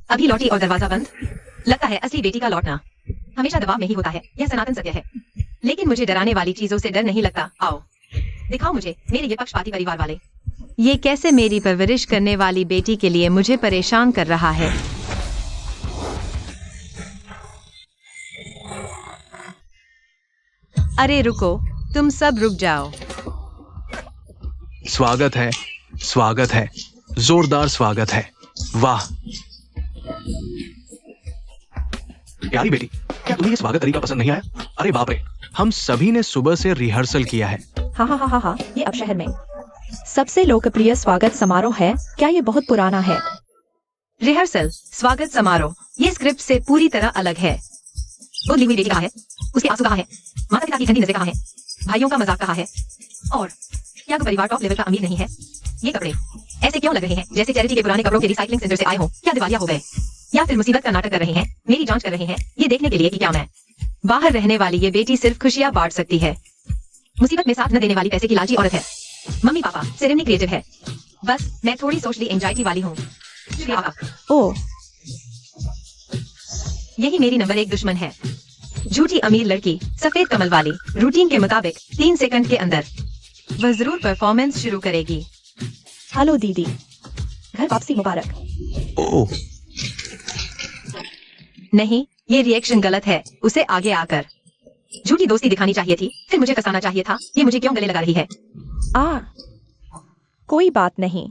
अभी लौटी और दरवाजा बंद। लगता है असली बेटी का लौटना हमेशा दबाव में ही होता है, यह सनातन सत्य है। लेकिन मुझे डराने वाली चीजों से डर नहीं लगता। आओ दिखाओ मुझे मेरे ये पक्षपाती परिवार वाले। ये कैसे मेरी परवरिश करने वाली बेटी के लिए मुझे परेशान कर रहा है। अरे रुको, तुम सब रुक जाओ। स्वागत है, स्वागत है, जोरदार स्वागत है। वाह प्यारी बेटी, क्या तुम्हें ये स्वागत तरीका पसंद नहीं आया? अरे बाप रे, हम सभी ने सुबह से रिहर्सल किया है। हाँ, ये अब शहर में सबसे लोकप्रिय स्वागत समारोह है। क्या ये बहुत पुराना है? रिहर्सल, स्वागत समारोह, ये स्क्रिप्ट से पूरी तरह अलग है। बोली हुई बेटी कहाँ है? उसके आंसू कहाँ है? माता पिता की ठंडी नजरें कहाँ है? भाइयों का मजाक कहाँ है? और क्या कोई परिवार टॉप लेवल का अमीर नहीं है? ये कपड़े ऐसे क्यों लग रहे हैं जैसे चैरिटी के पुराने कपड़ों के रिसाइकलिंग सेंटर से आए हो? क्या दिवालिया हो गए? या फिर मुसीबत का नाटक कर रहे हैं? मेरी जांच कर रहे हैं ये देखने के लिए कि क्या मैं बाहर रहने वाली ये बेटी सिर्फ खुशियां बांट सकती है। मुसीबत में साथ न देने वाली पैसे की लालची औरत है। मम्मी पापा सेरेमनी क्रिएटिव है, बस मैं थोड़ी सोशली एंजाइटी वाली हूँ। ओह, यही मेरी नंबर 1 दुश्मन है। झूठी अमीर लड़की, सफेद कमल वाली, रूटीन के मुताबिक 3 सेकंड के अंदर वह जरूर परफॉर्मेंस शुरू करेगी। हेलो दीदी, घर वापसी मुबारक। ओह नहीं, ये रिएक्शन गलत है। उसे आगे आकर झूठी दोस्ती दिखानी चाहिए थी, फिर मुझे फंसाना चाहिए था। ये मुझे क्यों गले लगा रही है? कोई बात नहीं।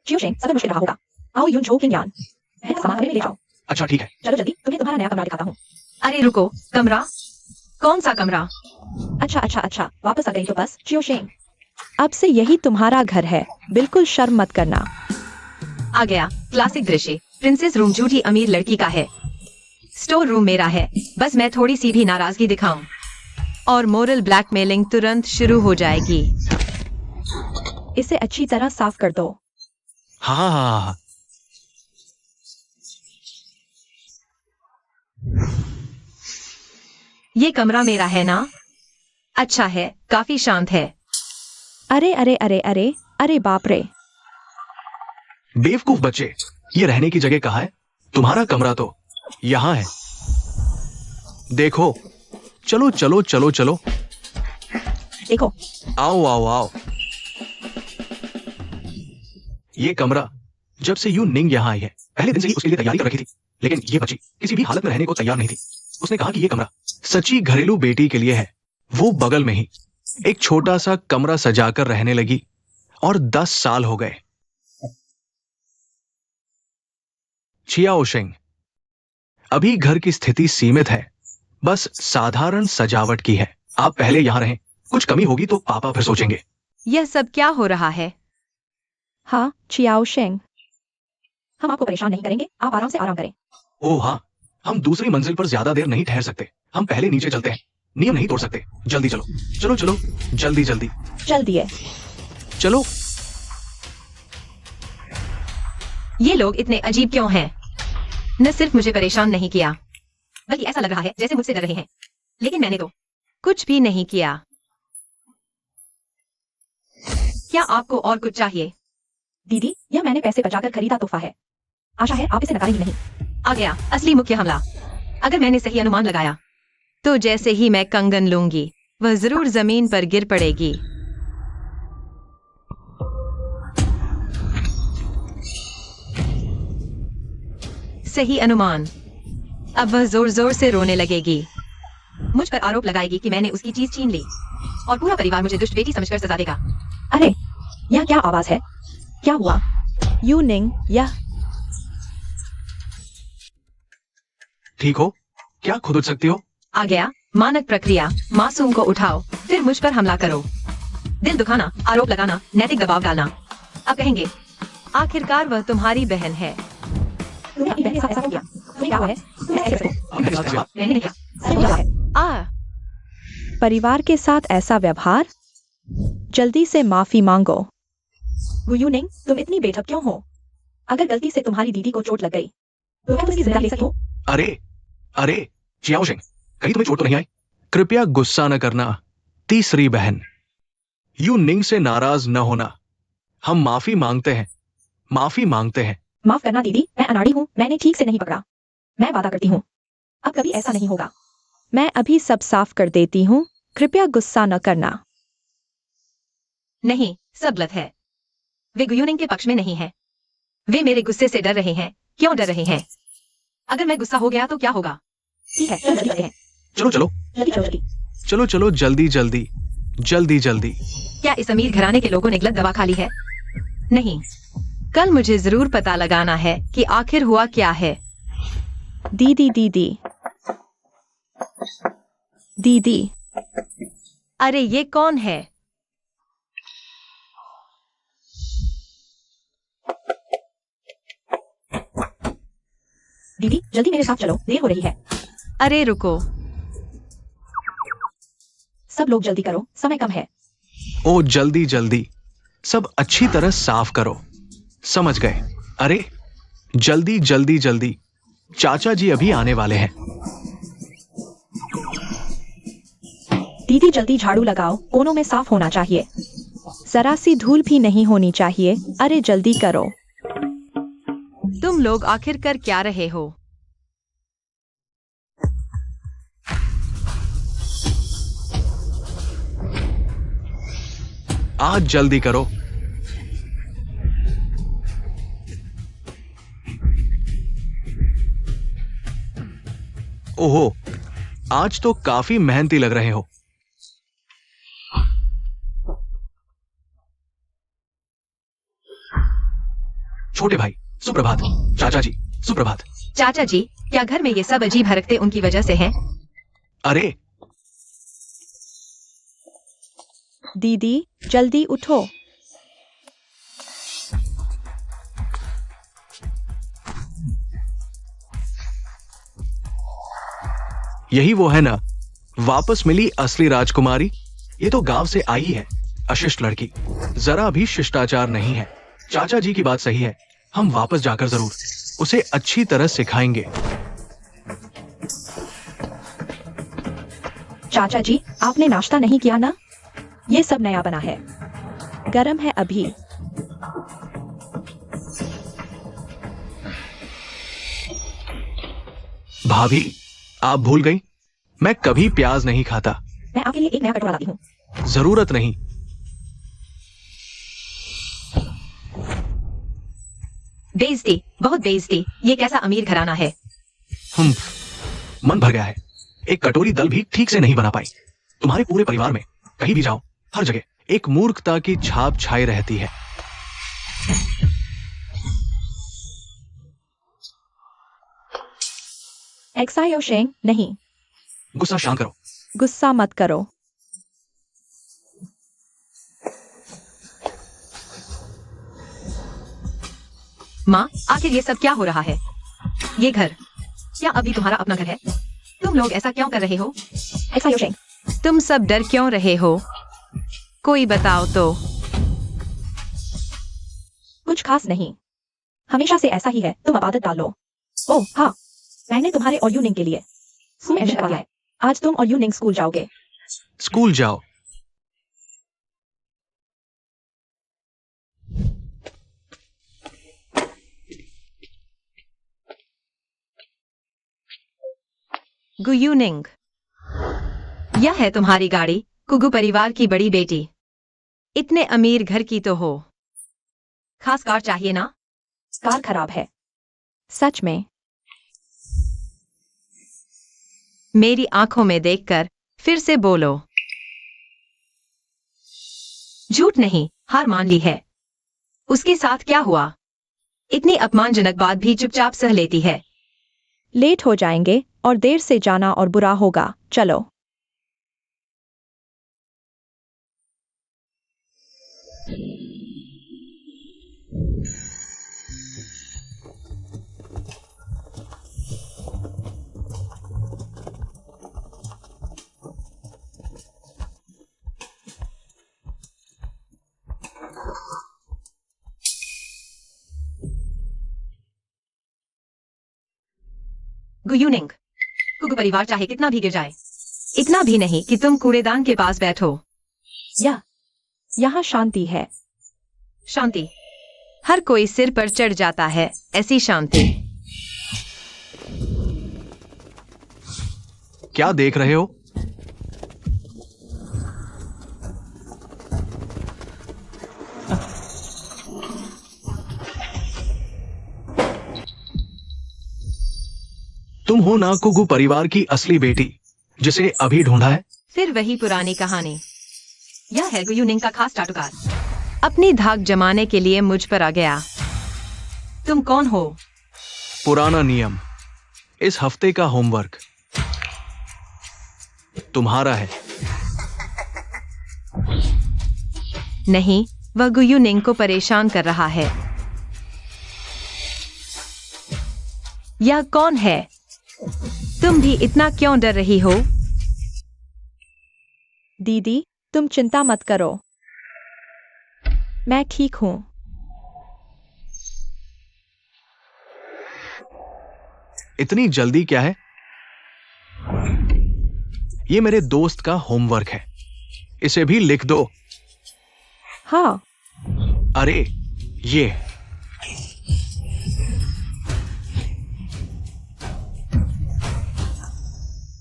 सब मुश्किल रहा होगा। आओ यून छो किंग सामान में ले जाओ। अच्छा ठीक है। चलो जल्दी, तुम्हें तुम्हारा नया कमरा दिखाता हूँ। अरे रुको, कमरा? कौन सा कमरा? अच्छा, वापस आ गई तो बस। चियोशेंग, अब से यही तुम्हारा घर है, बिल्कुल शर्म मत करना। आ गया क्लासिक दृश्य। प्रिंसेस रूम झूठी अमीर लड़की का है, स्टोर रूम मेरा है। बस मैं थोड़ी सी भी नाराजगी दिखाऊं और मोरल ब्लैकमेलिंग तुरंत शुरू हो जाएगी। इसे अच्छी तरह साफ कर दो। हाँ। ये कमरा मेरा है ना? अच्छा है, काफी शांत है। अरे बाप रे। बेवकूफ बच्चे, ये रहने की जगह कहाँ है? तुम्हारा कमरा तो यहाँ है। देखो, चलो। देखो, आओ। ये कमरा जब से यू निंग यहाँ आई है, पहले दिन से ही उसके लिए तैयारी कर रखी थी। लेकिन ये बच्ची किसी भी हालत में रहने को तैयार नहीं थी। उसने कहा कि ये कमरा सच्ची घरेलू बेटी के लिए है। वो बगल में ही एक छोटा सा कमरा सजाकर रहने लगी और 10 साल हो गए। चियाओशेंग, अभी घर की स्थिति सीमित है, बस साधारण सजावट की है। आप पहले यहां रहें, कुछ कमी होगी तो पापा फिर सोचेंगे। यह सब क्या हो रहा है? हाँ चियाओशेंग, हम आपको परेशान नहीं करेंगे, आप आराम से आराम करें। ओह हाँ, हम दूसरी मंजिल पर ज्यादा देर नहीं ठहर सकते। हम पहले नीचे चलते हैं, नियम नहीं तोड़ सकते। जल्दी चलो, जल्दी है। चलो। ये लोग इतने अजीब क्यों हैं? न सिर्फ मुझे परेशान नहीं किया, बल्कि ऐसा लग रहा है जैसे मुझसे डर रहे हैं। लेकिन मैंने तो कुछ भी नहीं किया। क्या आपको और कुछ चाहिए? दीदी, यह मैंने पैसे बचाकर खरीदा तोहफा है। आशा है आप इसे नकारेंगी नहीं। आ गया असली मुख्य हमला। अगर मैंने सही अनुमान लगाया तो जैसे ही मैं कंगन लूंगी, वह जरूर जमीन पर गिर पड़ेगी। सही अनुमान। अब वह जोर जोर से रोने लगेगी। मुझ पर आरोप लगाएगी कि मैंने उसकी चीज छीन ली और पूरा परिवार मुझे दुष्ट बेटी समझकर सजा देगा। अरे, यह क्या आवाज है? क्या हुआ? यू निंग, यह ठीक हो? क्या खुद उठ सकती हो? आ गया मानक प्रक्रिया। मासूम को उठाओ, फिर मुझ पर हमला करो। दिल दुखाना, आरोप लगाना, नैतिक दबाव डालना। अब कहेंगे आखिरकार वह तुम्हारी बहन है। तुमने अपनी बहन के साथ ऐसा क्यों किया? तुम्हें क्या हुआ है? तुम ऐसे कैसे हो? मैंने नहीं किया। सच में क्या है? परिवार के साथ ऐसा व्यवहार? जल्दी से माफी मांगो। यू निंग, तुम इतनी बेढब क्यों हो? अगर गलती से तुम्हारी दीदी को चोट लग गई तो क्या तुम इसकी जिंदगी ले सकती हो? अरे चियाओशेंग, कहीं तुम्हें चोट तो नहीं आई? कृपया गुस्सा न करना। तीसरी बहन, यू निंग से नाराज न होना। हम माफी मांगते हैं। माफी मांगते हैं। माफ करना दीदी, मैं अनाड़ी हूँ, मैंने ठीक से नहीं पकड़ा। मैं वादा करती हूँ अब कभी ऐसा नहीं होगा। मैं अभी सब साफ कर देती हूँ, कृपया गुस्सा न करना। नहीं, सब गलत है। वे गुयूनिंग के पक्ष में नहीं है। वे मेरे गुस्से से डर रहे हैं। क्यों डर रहे हैं? अगर मैं गुस्सा हो गया तो क्या होगा? ठीक है, चलो जल्दी करते हैं। चलो चलो जल्दी चलो जल्दी। चलो चलो जल्दी जल्दी जल्दी जल्दी। क्या इस अमीर घराने के लोगों ने गलत दवा खा ली है? नहीं। कल मुझे जरूर पता लगाना है कि आखिर हुआ क्या है। दीदी दीदी दीदी, अरे ये कौन है? दीदी जल्दी मेरे साथ चलो, देर हो रही है। अरे रुको, सब लोग जल्दी करो, समय कम है। ओ जल्दी जल्दी, सब अच्छी तरह साफ करो। समझ गए। अरे जल्दी जल्दी जल्दी, चाचा जी अभी आने वाले हैं। दीदी जल्दी झाड़ू लगाओ, कोनों में साफ होना चाहिए। जरा सी धूल भी नहीं होनी चाहिए। अरे जल्दी करो। तुम लोग आखिर कर क्या रहे हो? आज जल्दी करो। ओहो, आज तो काफी मेहनती लग रहे हो। छोटे भाई सुप्रभात। चाचा जी सुप्रभात। चाचा जी, क्या घर में ये सब अजीब हरकतें उनकी वजह से हैं? अरे दीदी जल्दी उठो। यही वो है ना, वापस मिली असली राजकुमारी। ये तो गांव से आई है, अशिष्ट लड़की, जरा भी शिष्टाचार नहीं है। चाचा जी की बात सही है, हम वापस जाकर जरूर उसे अच्छी तरह सिखाएंगे। चाचा जी, आपने नाश्ता नहीं किया ना? ये सब नया बना है, गरम है अभी। भाभी, आप भूल गई, मैं कभी प्याज नहीं खाता। मैं आपके लिए एक नया कटोरा लाती हूँ। जरूरत नहीं। बेइज्जती, बहुत बेइज्जती। ये कैसा अमीर घराना है? मन भर गया है। एक कटोरी दल भी ठीक से नहीं बना पाई। तुम्हारे पूरे परिवार में कहीं भी जाओ, हर जगह एक मूर्खता की छाप छाई रहती है। एक्सायोशेंग, नहीं, गुस्सा शांत करो। गुस्सा मत करो। माँ, आखिर ये सब क्या हो रहा है? ये घर क्या अभी तुम्हारा अपना घर है? तुम लोग ऐसा क्यों कर रहे हो? एक्सायोशेंग, तुम सब डर क्यों रहे हो? कोई बताओ तो। कुछ खास नहीं, हमेशा से ऐसा ही है। तुम अब आदत डाल लो। ओह हाँ, मैंने तुम्हारे और यूनिंग के लिए स्कूल एडमिशन करवाया है। आज तुम और यूनिंग स्कूल जाओगे। स्कूल जाओ। गुयूनिंग, यह है तुम्हारी गाड़ी, कुगु परिवार की बड़ी बेटी। इतने अमीर घर की तो हो। खास कार चाहिए ना? कार खराब है। सच में? मेरी आंखों में देखकर फिर से बोलो। झूठ नहीं, हार मान ली है। उसके साथ क्या हुआ? इतनी अपमानजनक बात भी चुपचाप सह लेती है। लेट हो जाएंगे और देर से जाना और बुरा होगा। चलो। गुयूनिंग, कुगु परिवार चाहे कितना भी गिर जाए, इतना भी नहीं कि तुम कूड़ेदान के पास बैठो। यहाँ शांति है। शांति? हर कोई सिर पर चढ़ जाता है, ऐसी शांति। क्या देख रहे हो? तुम हो ना कुगु परिवार की असली बेटी जिसे अभी ढूंढा है? फिर वही पुरानी कहानी। यह है गुयुनिंग का खास टाटुकार। अपनी धाक जमाने के लिए मुझ पर आ गया। तुम कौन हो? पुराना नियम। इस हफ्ते का होमवर्क तुम्हारा है। नहीं, वह गुयुनिंग को परेशान कर रहा है। यह कौन है? तुम भी इतना क्यों डर रही हो? दीदी, तुम चिंता मत करो, मैं ठीक हूँ। इतनी जल्दी क्या है? ये मेरे दोस्त का होमवर्क है, इसे भी लिख दो। हाँ। अरे ये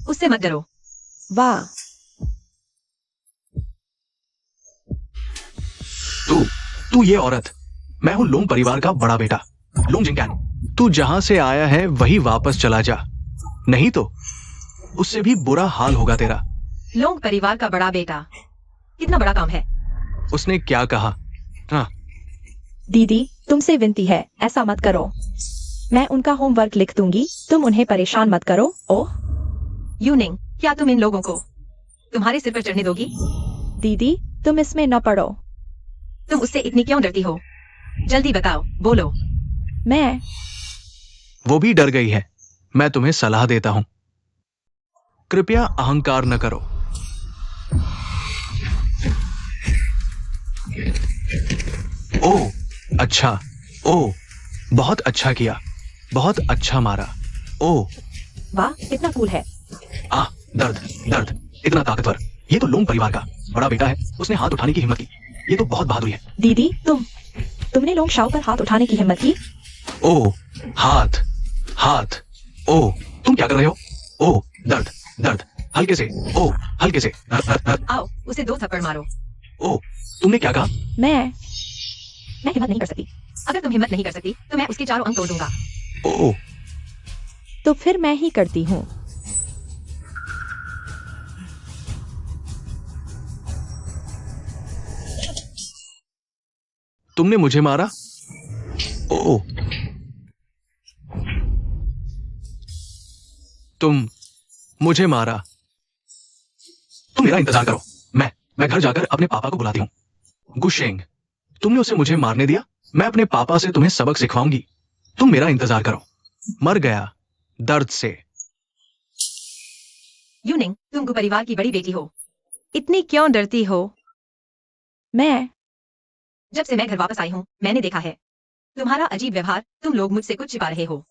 उससे मत डरो। वाह। तू ये औरत। मैं हूं लोंग परिवार का बड़ा बेटा, लोंग जिंगकैन। तू जहां से आया है वही वापस चला जा, नहीं तो उससे भी बुरा हाल होगा तेरा। लोंग परिवार का बड़ा बेटा, कितना बड़ा काम है। उसने क्या कहा? हाँ। दीदी, तुमसे विनती है, ऐसा मत करो। मैं उनका होमवर्क लिख दूंगी, तुम उन्हें परेशान मत करो। ओह यूनिंग, क्या तुम इन लोगों को तुम्हारे सिर पर चढ़ने दोगी? दीदी, तुम इसमें न पड़ो। तुम उससे इतनी क्यों डरती हो? जल्दी बताओ, बोलो। मैं वो भी डर गई है। मैं तुम्हें सलाह देता हूं, कृपया अहंकार न करो। ओह अच्छा, ओह बहुत अच्छा किया, बहुत अच्छा मारा। ओह वाह, कितना कूल है। दर्द दर्द, इतना ताकतवर। ये तो लोंग परिवार का बड़ा बेटा है, उसने हाथ उठाने की हिम्मत की। ये तो बहुत बहादुरी है। दीदी, तुमने लोंग शाओ पर हाथ उठाने की हिम्मत की। ओह हाथ हाथ। ओह तुम क्या कर रहे हो? ओह दर्द दर्द, हल्के से। ओह हल्के से। आओ, उसे 2 थप्पड़ मारो। ओह तुमने क्या कहा? मैं हिम्मत नहीं कर सकती। अगर तुम हिम्मत नहीं कर सकती तो मैं उसके चारों अंग तोड़ दूंगा। ओह तो फिर मैं ही करती हूँ। तुमने मुझे मारा? ओह तुम मुझे मारा। तुम मेरा इंतजार करो, मैं घर जाकर अपने पापा को बुलाती हूँ। गुशेंग, तुमने उसे मुझे मारने दिया। मैं अपने पापा से तुम्हें सबक सिखवाऊंगी। तुम मेरा इंतजार करो। मर गया दर्द से। यूनिंग, तुम गु परिवार की बड़ी बेटी हो। इतनी क्यों डरती हो? मैं जब से मैं घर वापस आई हूँ, मैंने देखा है तुम्हारा अजीब व्यवहार। तुम लोग मुझसे कुछ छिपा रहे हो।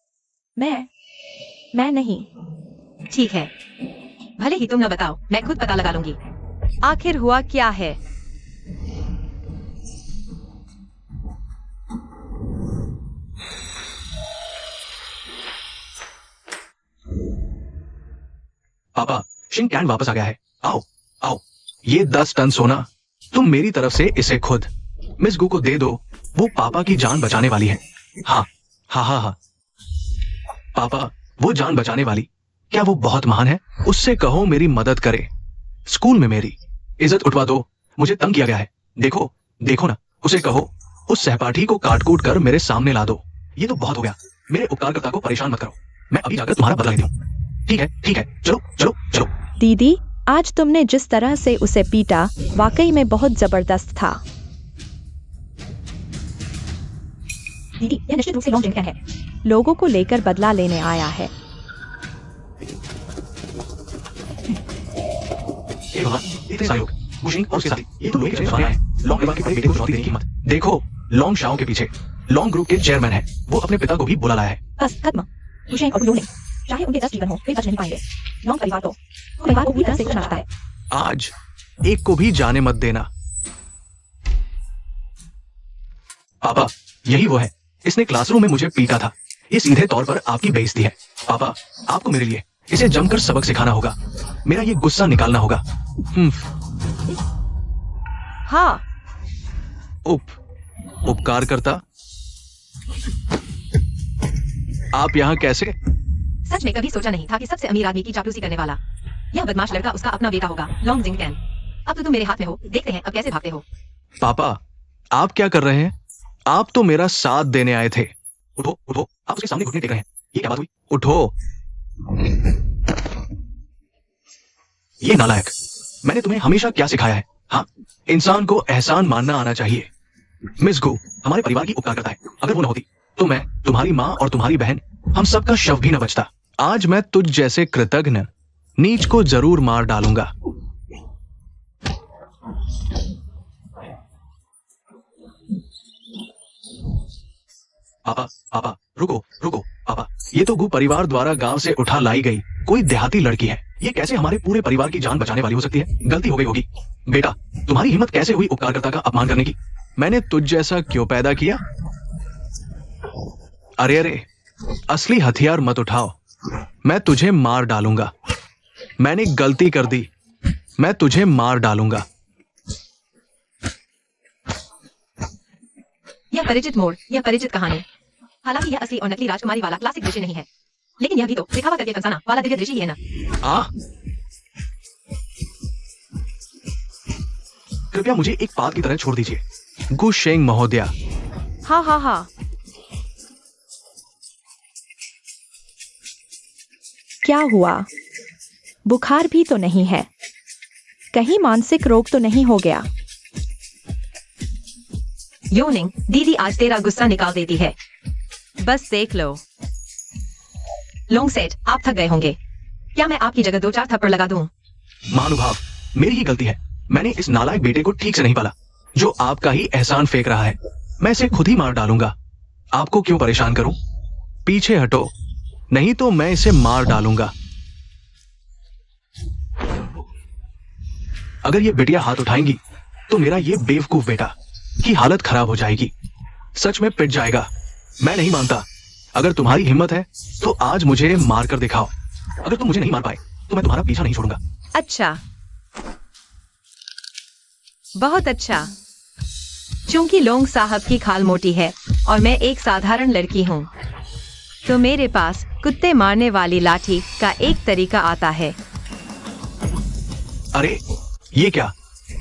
मैं नहीं। ठीक है, भले ही तुम न बताओ, मैं खुद पता लगा लूंगी। आखिर हुआ क्या है? पापा, शिनकैन वापस आ गया है। आओ आओ, ये 10 टन सोना तुम मेरी तरफ से इसे खुद मिस गु को दे दो। वो पापा की जान बचाने वाली है। हाँ हाँ हाँ हाँ पापा, वो जान बचाने वाली, क्या वो बहुत महान है? उससे कहो मेरी मदद करे। स्कूल में मेरी इज्जत उठवा दो। मुझे तंग किया गया है। देखो देखो ना, उसे कहो उस सहपाठी को काट कूट कर मेरे सामने ला दो। ये तो बहुत हो गया। मेरे उपकारकर्ता को परेशान मत करो। मैं अभी जाकर तुम्हारा बदला लेती हूँ। ठीक है, चलो चलो चलो। दीदी, आज तुमने जिस तरह से उसे पीटा, वाकई में बहुत जबरदस्त था। दीदी, यह निश्चित रूप से लोंग जिंगकैन है। लोगों को लेकर बदला लेने आया है। हे भगवान, इतने सारे लोग, गुशिंग और उसके साथी, ये तो लोहे के जैसे हैं। लोंग परिवार के बड़े बेटे को चुनौती देने की हिम्मत। देखो, लोंग शाओ के पीछे लोंग ग्रुप के चेयरमैन है। वो अपने पिता को भी बुला लाया है। बस खत्म। गुशेंग और यूनिंग, चाहे उनके 10 जीवन हो, वे बच नहीं पाएंगे। लोंग परिवार तो परिवार को पूरी तरह से कुछ बनाता है। आज एक को भी जाने मत देना। पापा, यही वो है, इसने क्लासरूम में मुझे पीटा था। ये सीधे तौर पर आपकी बेइज्जती है। पापा, आपको मेरे लिए इसे जमकर सबक सिखाना होगा। मेरा ये गुस्सा निकालना होगा। हाँ, उपकार करता। आप यहाँ कैसे? सच में कभी सोचा नहीं था कि सबसे अमीर आदमी की चापलूसी करने वाला यह बदमाश लड़का उसका अपना बेटा होगा, लॉन्ग जिंग टैन। अब तो तुम मेरे हाथ में हो, देखते हैं अब कैसे भागते हो। पापा, आप क्या कर रहे हैं? आप तो मेरा साथ देने आए थे। उठो उठो, आप उसके सामने घुटने टेक रहे हैं। ये क्या बात हुई? उठो। ये नालायक, मैंने तुम्हें हमेशा क्या सिखाया है? हाँ, इंसान को एहसान मानना आना चाहिए। मिस गो हमारे परिवार की उपकार करता है। अगर वो न होती तो मैं, तुम्हारी माँ और तुम्हारी बहन, हम सबका शव भी न बचता। आज मैं तुझ जैसे कृतज्ञ नीच को जरूर मार डालूंगा। पापा, पापा, रुको रुको। पापा, ये तो गु परिवार द्वारा गांव से उठा लाई गई कोई देहाती लड़की है। ये कैसे हमारे पूरे परिवार की जान बचाने वाली हो सकती है? गलती हो गई होगी। बेटा, तुम्हारी हिम्मत कैसे हुई उपकारकर्ता का अपमान करने की? मैंने तुझ जैसा क्यों पैदा किया? अरे अरे, असली हथियार मत उठाओ, मैं तुझे मार डालूंगा। मैंने गलती कर दी, मैं तुझे मार डालूंगा। यह परिचित मोड़, यह परिचित कहानी। हालांकि यह असली और नकली राजकुमारी वाला क्लासिक दृश्य नहीं है, लेकिन यह भी तो दिखावा करके फंसाना वाला दिव्य दृश्य ही है ना। कृपया मुझे एक पात की तरह छोड़ दीजिए। गु शेंग महोदया। हाँ हाँ हाँ। क्या हुआ? बुखार भी तो नहीं है, कहीं मानसिक रोग तो नहीं हो गया? योनिंग, दीदी आज तेरा गुस्सा निकाल देती है। बस देख लो। लोंग सेठ, आप थक गए होंगे, क्या मैं आपकी जगह 2-4 थप्पड़ लगा दूं? महानुभाव, मेरी ही गलती है। मैंने इस नालायक बेटे को ठीक से नहीं पाला, जो आपका ही एहसान फेंक रहा है। मैं इसे खुद ही मार डालूंगा। आपको क्यों परेशान करूं? पीछे हटो, नहीं तो मैं इसे मार डालूंगा। अगर ये बेटियां हाथ उठाएंगी तो मेरा ये बेवकूफ बेटा की हालत खराब हो जाएगी। सच में पिट जाएगा। मैं नहीं मानता। अगर तुम्हारी हिम्मत है तो आज मुझे मार कर दिखाओ। अगर तुम मुझे नहीं मार पाए तो मैं तुम्हारा पीछा नहीं छोड़ूंगा। अच्छा, बहुत अच्छा। चूंकि लोंग साहब की खाल मोटी है और मैं एक साधारण लड़की हूँ, तो मेरे पास कुत्ते मारने वाली लाठी का एक तरीका आता है। अरे ये क्या?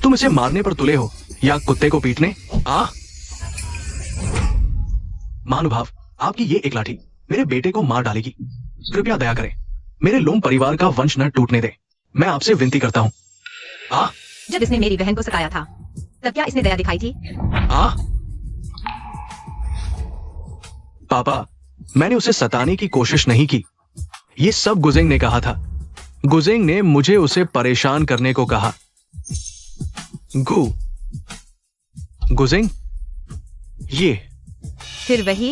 तुम इसे मारने पर तुले हो या कुत्ते को पीटने? महानुभाव, आपकी ये एक लाठी मेरे बेटे को मार डालेगी। कृपया दया करें, मेरे लोंग परिवार का वंश न टूटने दे। मैं आपसे विनती करता हूँ। जब इसने मेरी बहन को सताया था तब क्या इसने दया दिखाई थी? पापा, मैंने उसे सताने की कोशिश नहीं की। ये सब गुजेंग ने कहा था। गुजेंग ने मुझे उसे परेशान करने को कहा। गुजेंग, ये फिर वही।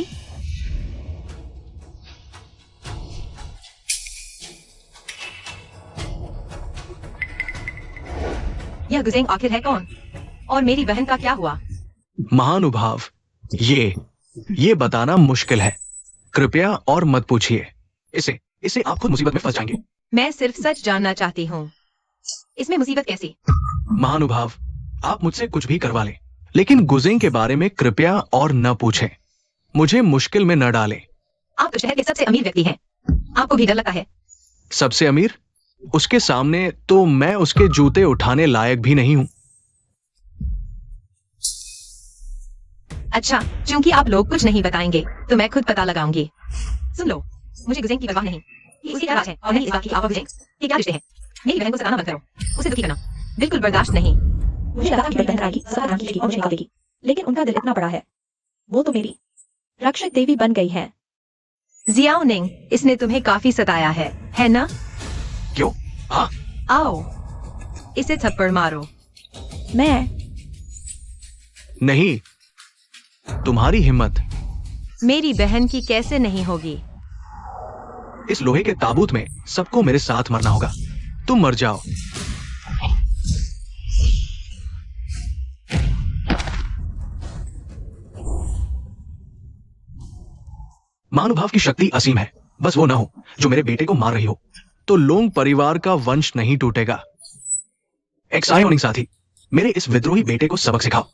यह गुजेंग आखिर है कौन? और मेरी बहन का क्या हुआ? महानुभाव, ये बताना मुश्किल है। कृपया और मत पूछिए। इसे आप खुद मुसीबत में फंस जाएंगे। मैं सिर्फ सच जानना चाहती हूँ, इसमें मुसीबत कैसी? महानुभाव, आप मुझसे कुछ भी करवा लें, लेकिन गुजेंग के बारे में कृपया और न पूछें। मुझे मुश्किल में न डालें। आप तो शहर के सबसे अमीर व्यक्ति हैं, आपको भी डर लगता है? सबसे अमीर? उसके सामने तो मैं उसके जूते उठाने लायक भी नहीं हूं। अच्छा, चूंकि आप लोग कुछ नहीं बताएंगे तो मैं खुद पता लगाऊंगी। सुन लो, मुझे गुजेंग की परवाह नहीं। ये उसकी राज है और नहीं इस बात की आप और गुजेंग ये क्या रिश्ते हैं? मेरी बहन को सताना बंद करो, उसे दुखी करना बिल्कुल बर्दाश्त नहीं। मुझे लगा कि बहन आएगी, सारा राम खींचेगी और मुझे निकाल देगी, लेकिन उनका दिल इतना बड़ा है, वो तो मेरी रक्षक देवी बन गई है। जियाओनिंग, इसने तुम्हें काफी सताया है ना? क्यों? आओ, इसे थप्पड़ मारो। मैं नहीं, तुम्हारी हिम्मत मेरी बहन की कैसे नहीं होगी? इस लोहे के ताबूत में सबको मेरे साथ मरना होगा। तुम मर जाओ। महानुभाव की शक्ति असीम है, बस वो ना हो जो मेरे बेटे को मार रही हो, तो लोंग परिवार का वंश नहीं टूटेगा। एक्सायोनिंग साथी, मेरे इस विद्रोही बेटे को सबक सिखाओ।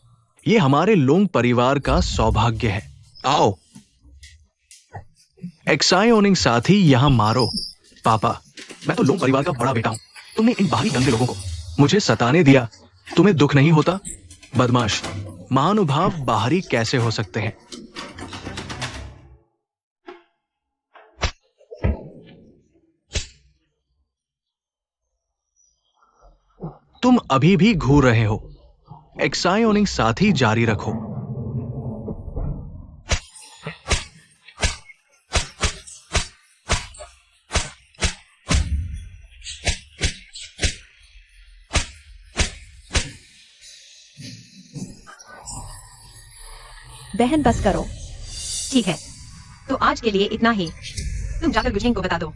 ये हमारे लोंग परिवार का सौभाग्य है। आओ। एक्सायोनिंग साथी, यहां मारो। पापा, मैं तो लोंग परिवार का बड़ा बेटा हूं। तुमने इन बाहरी गंदे लोगों को मुझे सताने दिया। तुम्हें दुख नहीं होता? बदमाश, महानुभाव बाहरी कैसे हो सकते हैं? तुम अभी भी घूर रहे हो। एक्सायोनिंग साथी, जारी रखो। बहन बस करो। ठीक है, तो आज के लिए इतना ही। तुम जाकर गुझेंग को बता दो,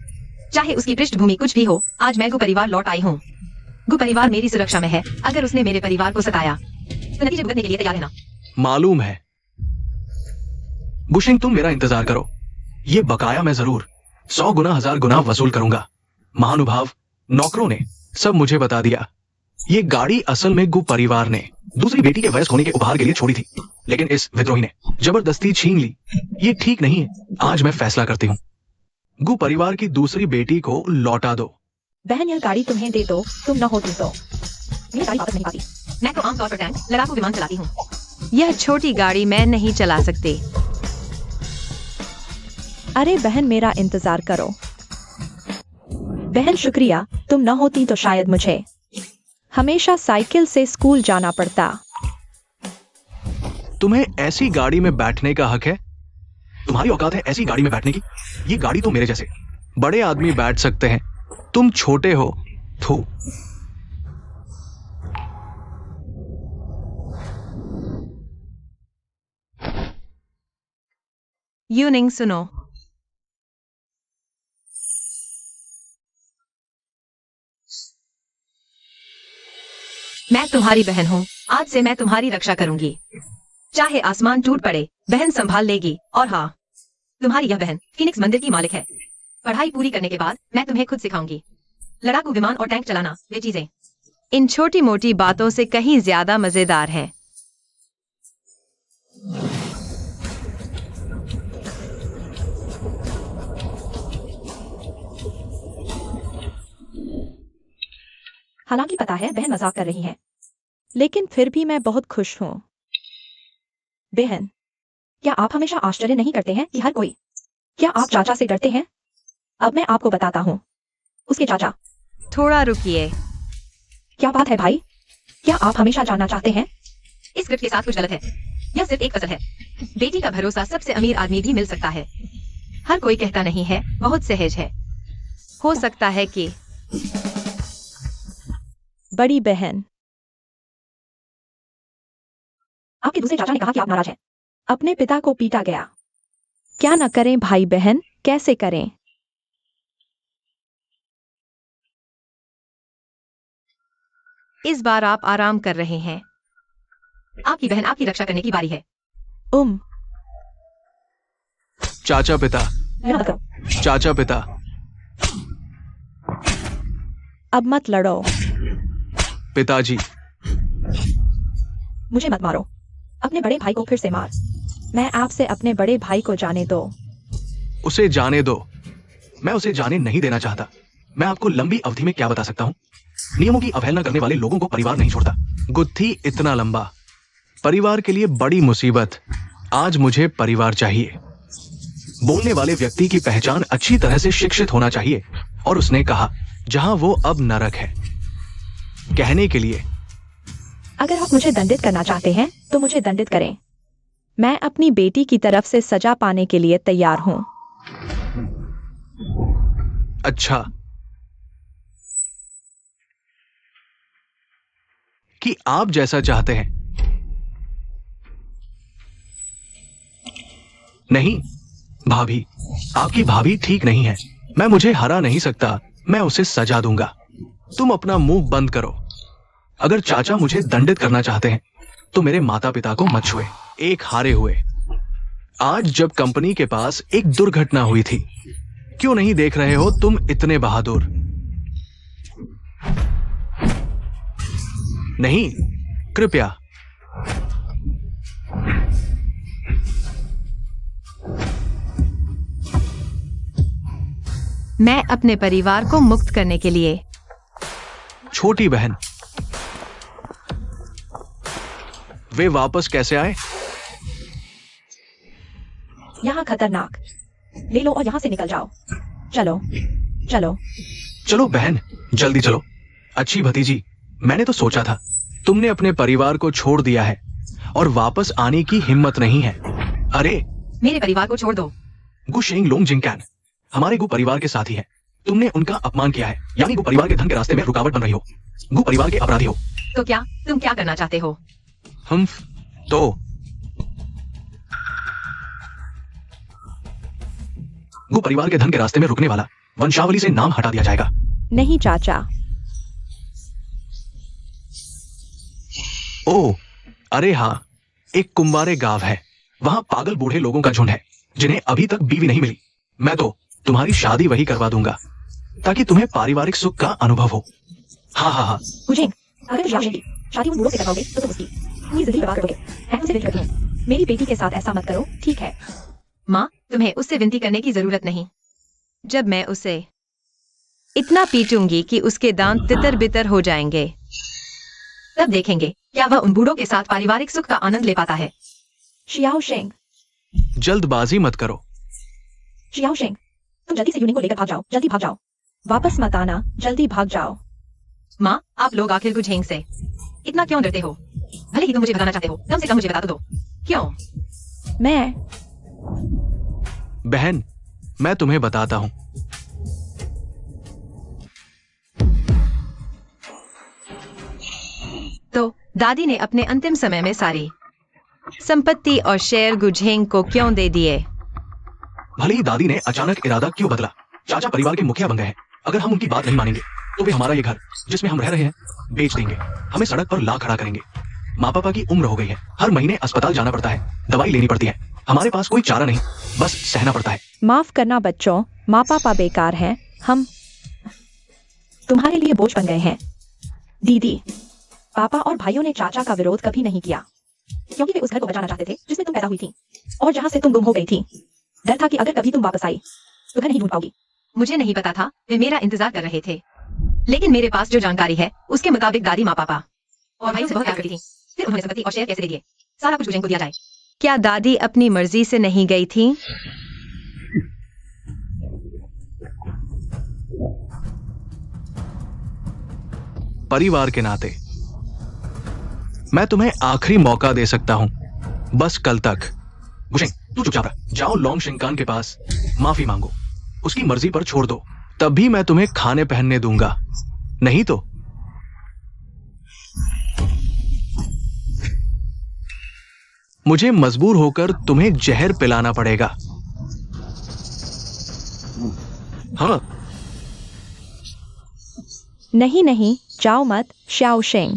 चाहे उसकी पृष्ठभूमि कुछ भी हो, आज मैं गु परिवार लौट आई हूँ। गु परिवार मेरी सुरक्षा में है। अगर उसने मेरे परिवार को सताया तो नतीजे भुगतने के लिए तैयार रहना। मालूम है। गुशिंग, तुम मेरा इंतजार करो। ये बकाया मैं जरूर 100 गुना 1000 गुना वसूल करूंगा। महानुभाव, नौकरों ने सब मुझे बता दिया। ये गाड़ी असल में गु परिवार ने दूसरी बेटी के वयस्क होने के उपहार के लिए छोड़ी थी, लेकिन इस विद्रोही ने जबरदस्ती छीन ली। ये ठीक नहीं है। आज मैं फैसला करती हूँ, गु परिवार की दूसरी बेटी को लौटा दो। बहन, यह गाड़ी तुम्हें दे दो, तुम न होती तो मेरी गाड़ी वापस नहीं पाती। मैं तो आमतौर पर टैंक, लड़ाकू विमान चलाती हूँ। यह छोटी गाड़ी मैं नहीं चला सकती। अरे बहन, मेरा इंतजार करो। बहन शुक्रिया, तुम न होती तो शायद मुझे हमेशा साइकिल से स्कूल जाना पड़ता। तुम्हें ऐसी गाड़ी में बैठने का हक है? तुम्हारी औकात है ऐसी गाड़ी में बैठने की? ये गाड़ी तो मेरे जैसे बड़े आदमी बैठ सकते हैं, तुम छोटे हो। थू। यूनिंग, सुनो। मैं तुम्हारी बहन हूँ। आज से मैं तुम्हारी रक्षा करूंगी, चाहे आसमान टूट पड़े। बहन संभाल लेगी। और हाँ, तुम्हारी यह बहन फिनिक्स मंदिर की मालिक है। पढ़ाई पूरी करने के बाद मैं तुम्हें खुद सिखाऊंगी लड़ाकू विमान और टैंक चलाना। ये चीजें इन छोटी मोटी बातों से कहीं ज्यादा मजेदार है। हालांकि पता है बहन मजाक कर रही है, लेकिन फिर भी मैं बहुत खुश हूँ। बहन, क्या आप हमेशा आश्चर्य नहीं करते हैं कि हर कोई, क्या आप चाचा से डरते हैं? अब मैं आपको बताता हूँ। उसके चाचा। थोड़ा रुकिए। क्या बात है भाई? क्या आप हमेशा जानना चाहते हैं? इस स्क्रिप्ट के साथ कुछ गलत है। यह सिर्फ एक फसल है। बेटी का भरोसा सबसे अमीर आदमी भी मिल सकता है। हर कोई कहता नहीं है, बहुत सहज है। हो सकता है कि बड़ी बहन, आपके दूसरे चाचा ने कहा कि आप नाराज हैं। अपने पिता को पीटा गया। क्या न करें भाई बहन, कैसे करें? इस बार आप आराम कर रहे हैं। आपकी बहन आपकी रक्षा करने की बारी है। चाचा पिता, मेरा मत करो। चाचा पिता। अब मत लड़ो। पिताजी, मुझे मत मारो। अपने बड़े भाई को फिर से मार। मैं आपसे अपने बड़े भाई को जाने दो। उसे जाने दो। मैं उसे जाने नहीं देना चाहता। मैं आपको लंबी अवधि में क्या बता सकता हूँ? नियमों की अवहेलना करने वाले लोगों को परिवार नहीं छोड़ता। गुत्थी इतना लंबा। परिवार के लिए बड़ी मुसीबत। आज मुझे परिवार चाहिए। बोलने वाले व्यक्ति की पहचान अच्छी तरह से शिक्षित होना चाहिए। और उसने कहा, जहां वो अब नरक है। कहने के लिए, अगर आप मुझे दंडित करना चाहते हैं तो मुझे दंडित करें। मैं अपनी बेटी की तरफ से सजा पाने के लिए तैयार हूं। अच्छा, कि आप जैसा चाहते हैं। नहीं भाभी, आपकी भाभी ठीक नहीं है। मैं मुझे हरा नहीं सकता। मैं उसे सजा दूंगा। तुम अपना मुंह बंद करो। अगर चाचा मुझे दंडित करना चाहते हैं तो मेरे माता पिता को मत छुए। एक हारे हुए। आज जब कंपनी के पास एक दुर्घटना हुई थी, क्यों नहीं देख रहे हो तुम इतने बहादुर? नहीं, कृपया। मैं अपने परिवार को मुक्त करने के लिए। छोटी बहन, वे वापस कैसे आए? यहाँ खतरनाक। ले लो और यहाँ से निकल जाओ। चलो चलो। चलो बहन, जल्दी चलो। अच्छी भतीजी, मैंने तो सोचा था तुमने अपने परिवार को छोड़ दिया है और वापस आने की हिम्मत नहीं है। अरे मेरे परिवार को छोड़ दो। गु शेंग लोंग जिंगकैन हमारे गु परिवार के साथी है। तुमने उनका अपमान किया है, यानी गु परिवार के धन के रास्ते में रुकावट बन रही हो। गु परिवार के अपराधी हो। तो क्या तुम क्या करना चाहते हो? हम तो गु परिवार के धन के रास्ते में रुकने वाला वंशावली से नाम हटा दिया जाएगा। नहीं चाचा। ओ, अरे हाँ, एक कुंवारे गांव है। वहां पागल बूढ़े लोगों का झुंड है जिन्हें अभी तक बीवी नहीं मिली। मैं तो तुम्हारी शादी वही करवा दूंगा ताकि तुम्हें पारिवारिक सुख का अनुभव हो। हाँ हाँ हाँ। मुझे अगर तुम शादी उन बूढ़ों से करवाओगे तो तुम उसकी पूरी जिंदगी बर्बाद करोगे। मैं तुमसे विनती करती हूँ, मेरी बेटी के साथ ऐसा मत करो, ठीक है? माँ, तुम्हें उससे विनती करने की जरूरत नहीं। जब मैं उसे इतना पीटूंगी कि उसके दांत तितर बितर हो जाएंगे, तब देखेंगे क्या वह उन बूढ़ों के साथ पारिवारिक सुख का आनंद ले पाता है। शियाओ शेंग, जल्दबाजी मत करो। शियाओ शेंग, तुम जल्दी से यूनिंग को लेकर भाग जाओ, जल्दी भाग जाओ। वापस मत आना, जल्दी भाग जाओ। माँ, आप लोग आखिर गुझेंग से इतना क्यों डरते हो? भले ही तुम मुझे बताना चाहते हो, कम से कम मुझे बता तो दो। क्यों? मैं बहन, मैं तुम्हें बताता हूं। तो दादी ने अपने अंतिम समय में सारी संपत्ति और शेयर गुझेंग को क्यों दे दिए? भले ही दादी ने अचानक इरादा क्यों बदला, चाचा परिवार के मुखिया बन गए हैं। अगर हम उनकी बात नहीं मानेंगे तो वे हमारा ये घर जिसमें हम रह रहे हैं बेच देंगे, हमें सड़क पर ला खड़ा करेंगे। माँ पापा की उम्र हो गई है, हर महीने अस्पताल जाना पड़ता है, दवाई लेनी पड़ती है। हमारे पास कोई चारा नहीं, बस सहना पड़ता है। माफ करना बच्चों, माँ पापा बेकार हैं, हम तुम्हारे लिए बोझ बन गए हैं। दीदी, पापा और भाइयों ने चाचा का विरोध कभी नहीं किया क्योंकि वे उस घर को बचाना चाहते थे जिसमें तुम पैदा हुई थी और जहाँ से तुम गुम हो गई थी। डर था कि अगर कभी तुम वापस आई तो घर नहीं ढूंढ पाओगी। मुझे नहीं पता था, वे मेरा इंतजार कर रहे थे। लेकिन मेरे पास जो जानकारी है उसके मुताबिक दादी माँ पापा और भाइयों से बहुत प्यार करती थी। फिर उन्होंने संपत्ति और शेयर कैसे दे दिए? सारा कुछ गुझेंग को दिया जाए। क्या दादी अपनी मर्जी से नहीं गई थी? परिवार के नाते मैं तुम्हें आखिरी मौका दे सकता हूं, बस कल तक। गुशेंग, तू चुपचाप रह, जाओ लोंग शिंकान के पास माफी मांगो, उसकी मर्जी पर छोड़ दो, तब भी मैं तुम्हें खाने पहनने दूंगा। नहीं तो मुझे मजबूर होकर तुम्हें जहर पिलाना पड़ेगा। हाँ। नहीं नहीं, जाओ मत शाओ शेंग।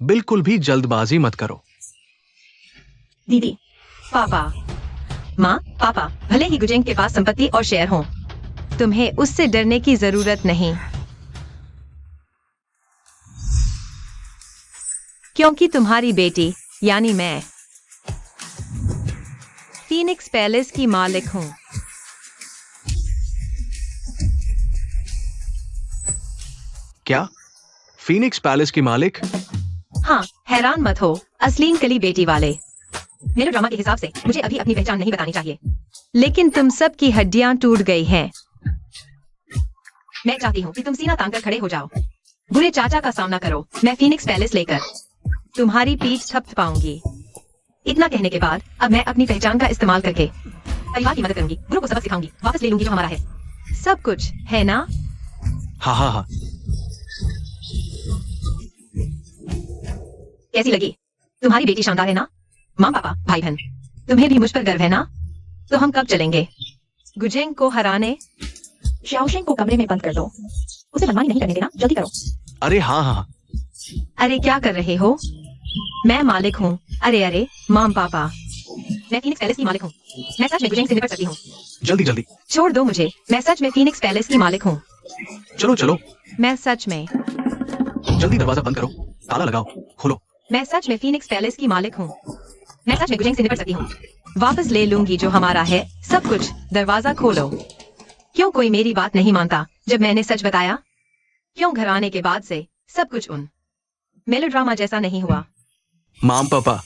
बिल्कुल भी जल्दबाजी मत करो। दीदी, पापा, माँ पापा, भले ही गुझेंग के पास संपत्ति और शेयर हों, तुम्हें उससे डरने की जरूरत नहीं, क्योंकि तुम्हारी बेटी यानी मैं फीनिक्स पैलेस की मालिक हूं। क्या? फीनिक्स पैलेस की मालिक? हाँ, हैरान मत हो, असलीन कली बेटी वाले। मेरे ड्रामा के हिसाब से मुझे अभी अपनी पहचान नहीं बतानी चाहिए। लेकिन तुम सब की हड्डियां टूट गई हैं। मैं चाहती हूँ कि तुम सीना तान कर खड़े हो जाओ, बुरे चाचा का सामना करो। मैं फीनिक्स पैलेस लेकर तुम्हारी पीठ थप पाऊंगी। इतना कहने के बाद अब मैं अपनी पहचान का इस्तेमाल करके परिवार की मदद करूंगी, बुरों को सबक सिखाऊंगी, वापस ले लूंगी जो हमारा है। सब कुछ है ना? हाँ हाँ हाँ। कैसी लगी? तुम्हारी बेटी शानदार है ना? माँ पापा, भाई बहन, तुम्हें भी मुझ पर गर्व है ना? तो हम कब चलेंगे? गुझेंग को हराने? शाओशेंग को कमरे में बंद कर दो, उसे मनमानी नहीं करने देना, जल्दी करो। अरे हाँ हाँ। अरे क्या कर रहे हो? मैं मालिक हूँ। अरे अरे माम पापा, मैं फीनिक्स पैलेस की मालिक हूँ। मैं सच में गुजेंग से निपट सकती हूँ। जल्दी जल्दी। छोड़ दो मुझे, मैं सच में फीनिक्स पैलेस की मालिक हूँ। चलो चलो, मैं सच में जल्दी दरवाजा बंद करो, ताला लगाओ, खोलो। मैं सच में फीनिक्स पैलेस की मालिक हूँ। मैं सच में गुजेंग से निपट सकती हूँ। वापस ले लूंगी जो हमारा है सब कुछ। दरवाजा खोलो। क्यों कोई मेरी बात नहीं मानता जब मैंने सच बताया? क्यों घर आने के बाद से सब कुछ उन मेलोड्रामा जैसा नहीं हुआ? माम पापा,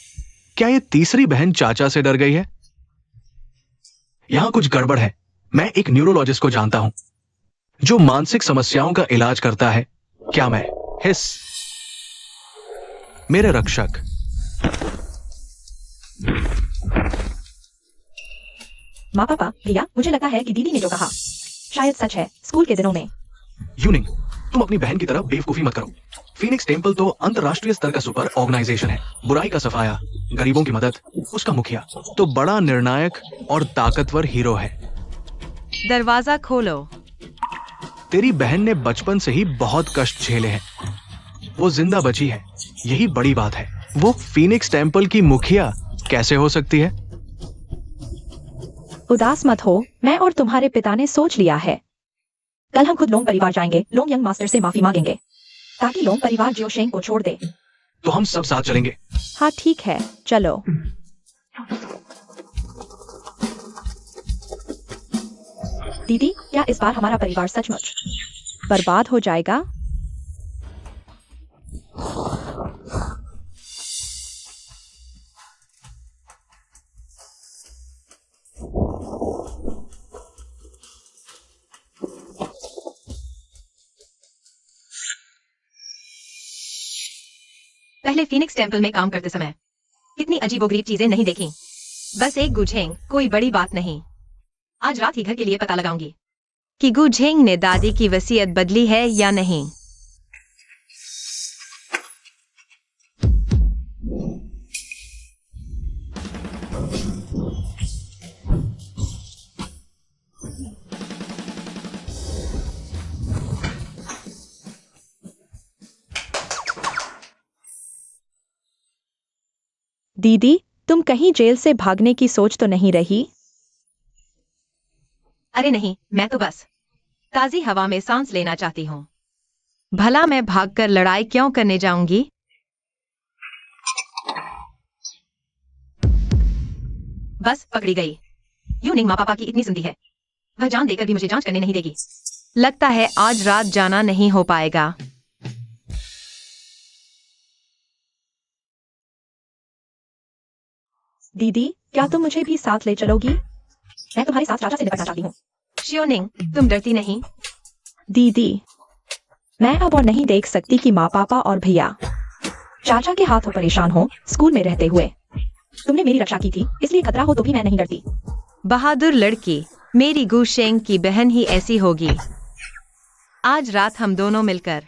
क्या ये तीसरी बहन चाचा से डर गई है? यहां कुछ गड़बड़ है। मैं एक न्यूरोलॉजिस्ट को जानता हूं जो मानसिक समस्याओं का इलाज करता है। क्या मैं हिस मेरे रक्षक। माँ पापा भैया, मुझे लगता है कि दीदी ने जो कहा शायद सच है। स्कूल के दिनों में यूनिंग, तुम अपनी बहन की तरह बेवकूफी मत करो। फीनिक्स टेम्पल तो अंतरराष्ट्रीय स्तर का सुपर ऑर्गेनाइजेशन है। बुराई का सफाया, गरीबों की मदद, उसका मुखिया तो बड़ा निर्णायक और ताकतवर हीरो है। दरवाजा खोलो। तेरी बहन ने बचपन से ही बहुत कष्ट झेले हैं। वो जिंदा बची है, यही बड़ी बात है। वो फीनिक्स टेम्पल की मुखिया कैसे हो सकती है? उदास मत हो, मैं और तुम्हारे पिता ने सोच लिया है। कल हम खुद लोंग परिवार जाएंगे। लोंग यंग मास्टर से माफी मांगेंगे ताकि लोंग परिवार जियोशेंग को छोड़ दे। तो हम सब साथ चलेंगे। हाँ ठीक है, चलो। दीदी, क्या इस बार हमारा परिवार सचमुच बर्बाद हो जाएगा? पहले फीनिक्स टेम्पल में काम करते समय कितनी अजीबोगरीब चीजें नहीं देखी। बस एक गुझेंग, कोई बड़ी बात नहीं। आज रात ही घर के लिए पता लगाऊंगी कि गुझेंग ने दादी की वसीयत बदली है या नहीं। दीदी, तुम कहीं जेल से भागने की सोच तो नहीं रही? अरे नहीं, मैं तो बस ताजी हवा में सांस लेना चाहती हूँ। भला मैं भागकर लड़ाई क्यों करने जाऊंगी? बस पकड़ी गई। यूनिंग माँ पापा की इतनी सुंदर है, वह जान देकर भी मुझे जांच करने नहीं देगी। लगता है आज रात जाना नहीं हो पाएगा। दीदी, क्या तुम मुझे भी साथ ले चलोगी? मैं तुम्हारे साथ चाचा से निपटना चाहती हूँ। श्योनिंग, तुम डरती नहीं? दीदी, मैं अब और नहीं देख सकती कि माँ पापा और भैया चाचा के हाथों परेशान हो स्कूल में रहते हुए। तुमने मेरी रक्षा की थी, इसलिए खतरा हो तो भी मैं नहीं डरती। बहादुर लड़की, मेरी गुशेंग की बहन ही ऐसी होगी। आज रात हम दोनों मिलकर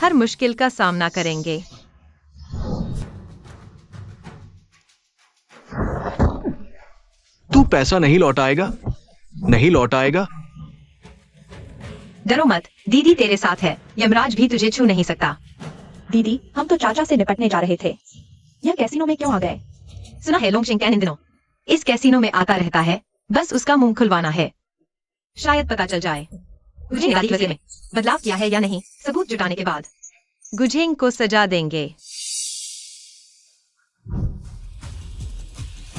हर मुश्किल का सामना करेंगे। तू पैसा नहीं लौटाएगा? नहीं लौटाएगा? डरो मत, दीदी तेरे साथ है। यमराज भी तुझे छू नहीं सकता। दीदी, हम तो चाचा से निपटने जा रहे थे। यह कैसीनो में क्यों आ गए? सुना है लोंग शिंगकैन इन दिनों इस कैसीनो में आता रहता है। बस उसका मुंह खुलवाना है, शायद पता चल जाए मुझे दादी की वजह में बदलाव किया है या नहीं। सबूत जुटाने के बाद गुझेंग को सजा देंगे।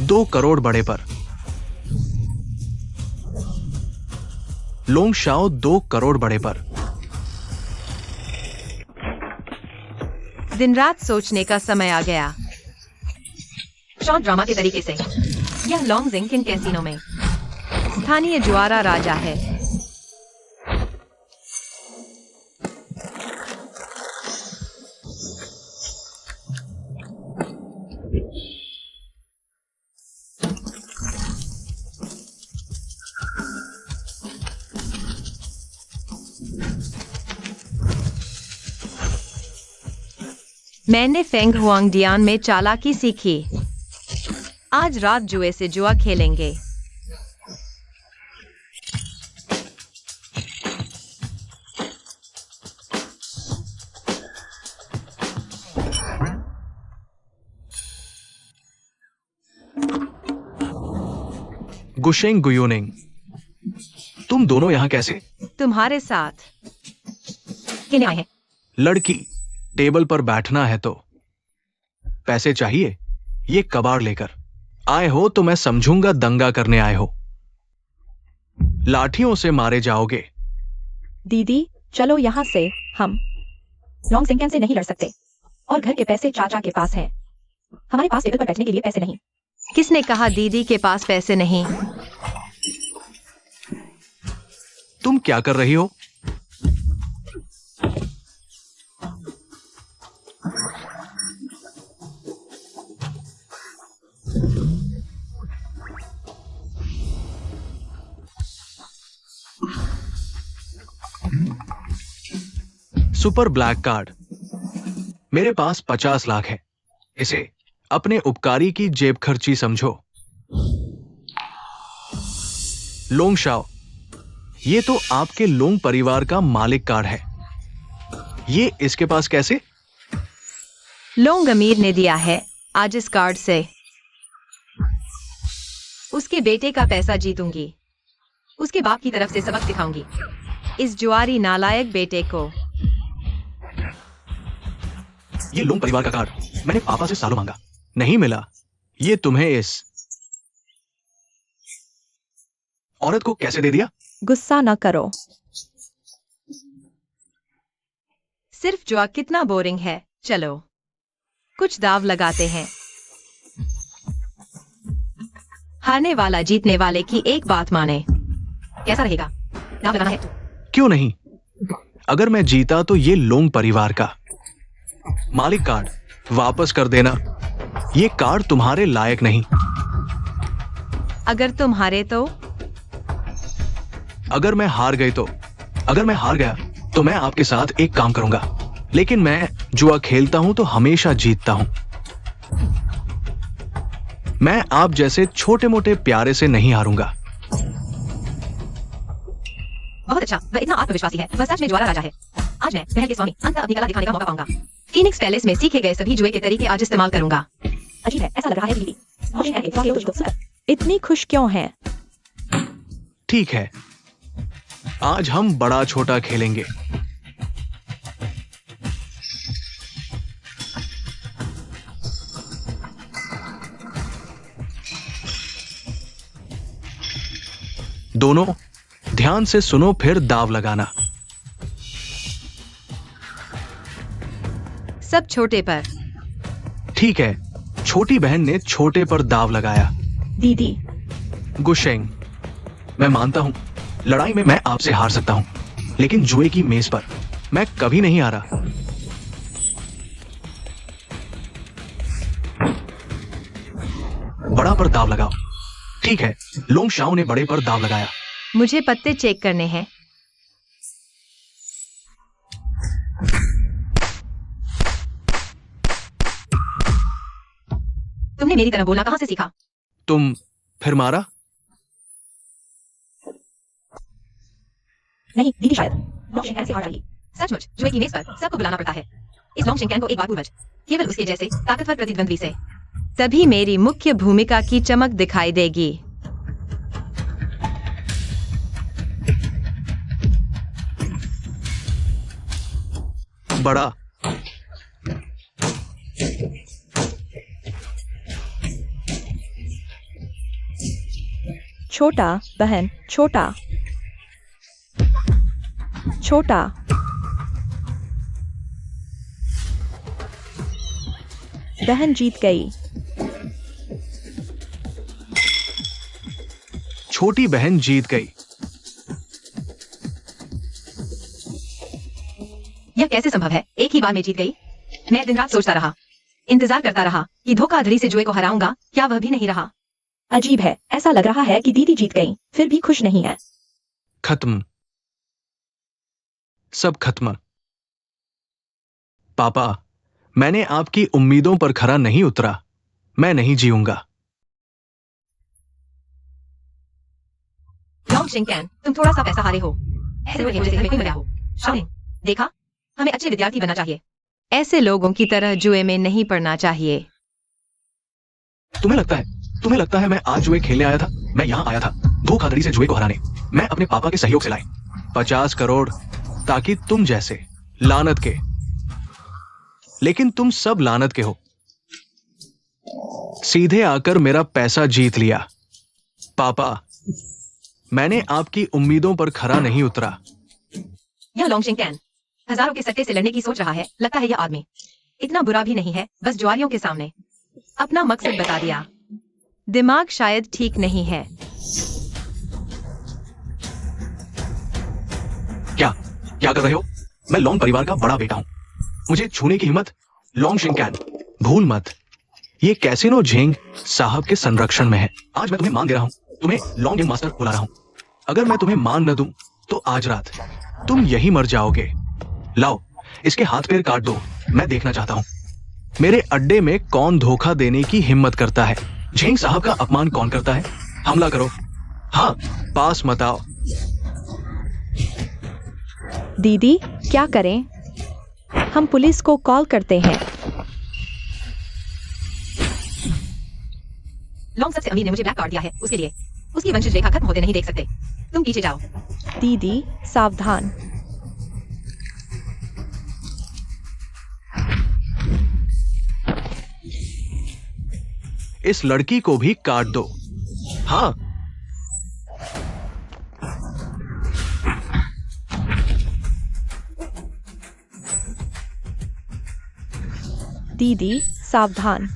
2 करोड़ बड़े पर लोंग शाओ 2 करोड़ बड़े पर। दिन रात सोचने का समय आ गया। शॉर्ट ड्रामा के तरीके से यह लॉन्ग जिंग इन कैसीनो में स्थानीय जुआरा राजा है। मैंने फेंग हुआंगडियान में चालाकी सीखी। आज रात जुए से जुआ खेलेंगे। गुशेंग गुयूनिंग, तुम दोनों यहां कैसे? तुम्हारे साथ। खेलने आए हैं। लड़की, टेबल पर बैठना है तो। पैसे चाहिए? ये कबाड़ लेकर आए हो तो मैं समझूंगा दंगा करने आए हो। लाठियों से मारे जाओगे। दीदी चलो यहाँ से, हम लॉन्ग सिंकैन से नहीं लड़ सकते और घर के पैसे चाचा के पास हैं। हमारे पास टेबल पर बैठने के लिए पैसे नहीं। किसने कहा दीदी के पास पैसे नहीं? तुम क्या कर रही हो? Super black card. मेरे पास 50 लाख है। इसे अपने उपकारी की जेब खर्ची समझो। लोंग शाओ, ये तो आपके लोंग परिवार का मालिक कार्ड है। ये इसके पास कैसे? लोंग अमीर ने दिया है। आज इस कार्ड से उसके बेटे का पैसा जीतूंगी। उसके बाप की तरफ से सबक सिखाऊंगी इस जुआरी नालायक बेटे को। ये लोंग परिवार का कार्ड मैंने पापा से सालों मांगा, नहीं मिला। ये तुम्हें इस औरत को कैसे दे दिया? गुस्सा न करो। सिर्फ जुआ कितना बोरिंग है। चलो कुछ दाव लगाते हैं। हारने वाला जीतने वाले की एक बात माने। कैसा रहेगा? दाव लगाना है? क्यों नहीं? अगर मैं जीता तो ये लोंग परिवार का मालिक कार्ड वापस कर देना। ये कार्ड तुम्हारे लायक नहीं। अगर तुम हारे तो? अगर मैं हार गया तो मैं आपके साथ एक काम करूंगा, लेकिन मैं जुआ खेलता हूं तो हमेशा जीतता हूं। मैं आप जैसे छोटे मोटे प्यारे से नहीं हारूंगा। बहुत अच्छा, वह इतना आत्मविश्वासी है। वह सच में ज्वाला राजा है। आज मैं महल के स्वामी अंत अपनी कला दिखाने का मौका पाऊंगा। फीनिक्स पैलेस में सीखे गए सभी जुए के तरीके आज इस्तेमाल करूंगा। अजीब है, ऐसा लग रहा है दीदी। इतनी खुश क्यों हैं? ठीक है, आज हम बड़ा छोटा खेलेंगे। दोनों ध्यान से सुनो, फिर दाव लगाना। सब छोटे पर। ठीक है, छोटी बहन ने छोटे पर दाव लगाया। दीदी गुशेंग, मैं मानता हूं लड़ाई में मैं आपसे हार सकता हूं, लेकिन जुए की मेज पर मैं कभी नहीं हारा। बड़ा पर दाव लगाओ। ठीक है, लोंग शाओ ने बड़े पर दाव लगाया। मुझे पत्ते चेक करने हैं। तुमने मेरी तरह बोलना कहां से सीखा? तुम फिर मारा? नहीं दीदी, शायद लॉन्ग सिंकैन से हार जाएगी। सचमुच जुए की मेज पर सबको बुलाना पड़ता है। इस लॉन्ग शिंकैन को एक बार पूर्वज, केवल उसके जैसे ताकतवर प्रतिद्वंद्वी से। तभी मेरी मुख्य भूमिका की चमक दिखाई देगी। बड़ा। छोटा बहन, छोटा छोटा। बहन जीत गई। छोटी बहन जीत गई। यह कैसे संभव है? एक ही बार में जीत गई। मैं दिन रात सोचता रहा, इंतजार करता रहा कि धोखाधड़ी से जुए को हराऊंगा। क्या वह भी नहीं रहा? अजीब है, ऐसा लग रहा है कि दीदी जीत गई, फिर भी खुश नहीं है। खत्म, सब खत्म। पापा, मैंने आपकी उम्मीदों पर खरा नहीं उतरा। मैं नहीं जीऊंगा। लॉन्ग शिंकैन, तुम थोड़ा सा पैसा हारे हो। ऐसे लोग हैं जैसे हमें कोई मजा हो। शाओलिन, देखा, हमें अच्छे विद्यार्थी बनना चाहिए। ऐसे लोगों की तरह जुए में नहीं पड़ना चाहिए। तुम्हें लगता है तुम्हें लगता है मैं आज जुए खेलने आया था? मैं यहाँ आया था धोखाधड़ी से जुए को हराने। मैं अपने पापा के सहयोग से लाए 50 करोड़, ताकि तुम जैसे लानत के, लेकिन तुम सब लानत के हो, सीधे आकर मेरा पैसा जीत लिया। पापा, मैंने आपकी उम्मीदों पर खरा नहीं उतरा। यह लोंगशिंग कैन हजारों के सट्टे से लड़ने की सोच रहा है। लगता है यह आदमी इतना बुरा भी नहीं है, बस जुआरियों के सामने अपना मकसद बता दिया। दिमाग शायद ठीक नहीं है। क्या क्या कर रहे हो? मैं लोंग परिवार का बड़ा बेटा हूं। मुझे छूने की हिम्मत? लोंगशिंग कैन, भूल मत, ये कैसीनो झेंग साहब के संरक्षण में है। आज मैं तुम्हें मान दे रहा हूं, तुम्हें लोंग मास्टर बुला रहा हूं। अगर मैं तुम्हें मान न दूं तो आज रात तुम यही मर जाओगे। लाओ, इसके हाथ पैर काट दो, मैं देखना चाहता हूं मेरे अड्डे में कौन धोखा देने की हिम्मत करता है। झेंग साहब का अपमान कौन करता है? हमला करो। हाँ, पास मत आओ। दीदी, क्या करें? हम पुलिस को कॉल करते हैं। लोंग सबसे अमीर ने मुझे ब्लैक कार्ड दिया है, उसके लिए उसकी वंशज रेखा खत्म होते नहीं देख सकते। तुम पीछे जाओ। दीदी, सावधान। इस लड़की को भी काट दो। हाँ, दीदी, सावधान।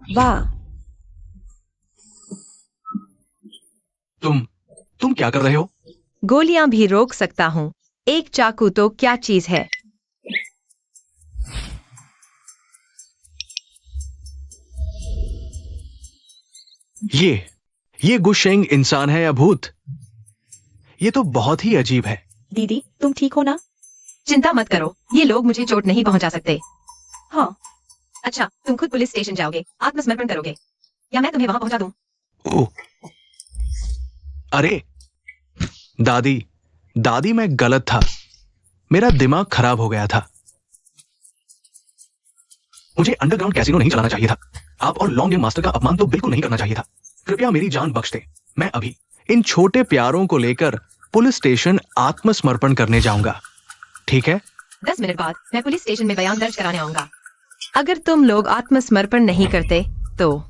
वाह, तुम क्या कर रहे हो? गोलियां भी रोक सकता हूँ, एक चाकू तो क्या चीज है। ये गुशेंग इंसान है या भूत? ये तो बहुत ही अजीब है। दीदी, तुम ठीक हो ना? चिंता मत करो, ये लोग मुझे चोट नहीं पहुंचा सकते। हाँ। अच्छा, तुम खुद पुलिस स्टेशन जाओगे, आत्मसमर्पण करोगे, या मैं तुम्हें वहां पहुंचा दूं? ओह, अरे दादी, मैं गलत था। मेरा दिमाग खराब हो गया था। मुझे अंडरग्राउंड कैसीनो नहीं चलाना चाहिए था। आप और लॉन्ग गेम मास्टर का अपमान तो बिल्कुल नहीं करना चाहिए था। कृपया मेरी जान बख्श दे। मैं अभी इन छोटे प्यारों को लेकर पुलिस स्टेशन आत्मसमर्पण करने जाऊंगा। ठीक है? 10 मिनट बाद मैं पुलिस स्टेशन में बयान दर्ज कराने आऊंगा। अगर तुम लोग आत्मसमर्पण नहीं करते तो?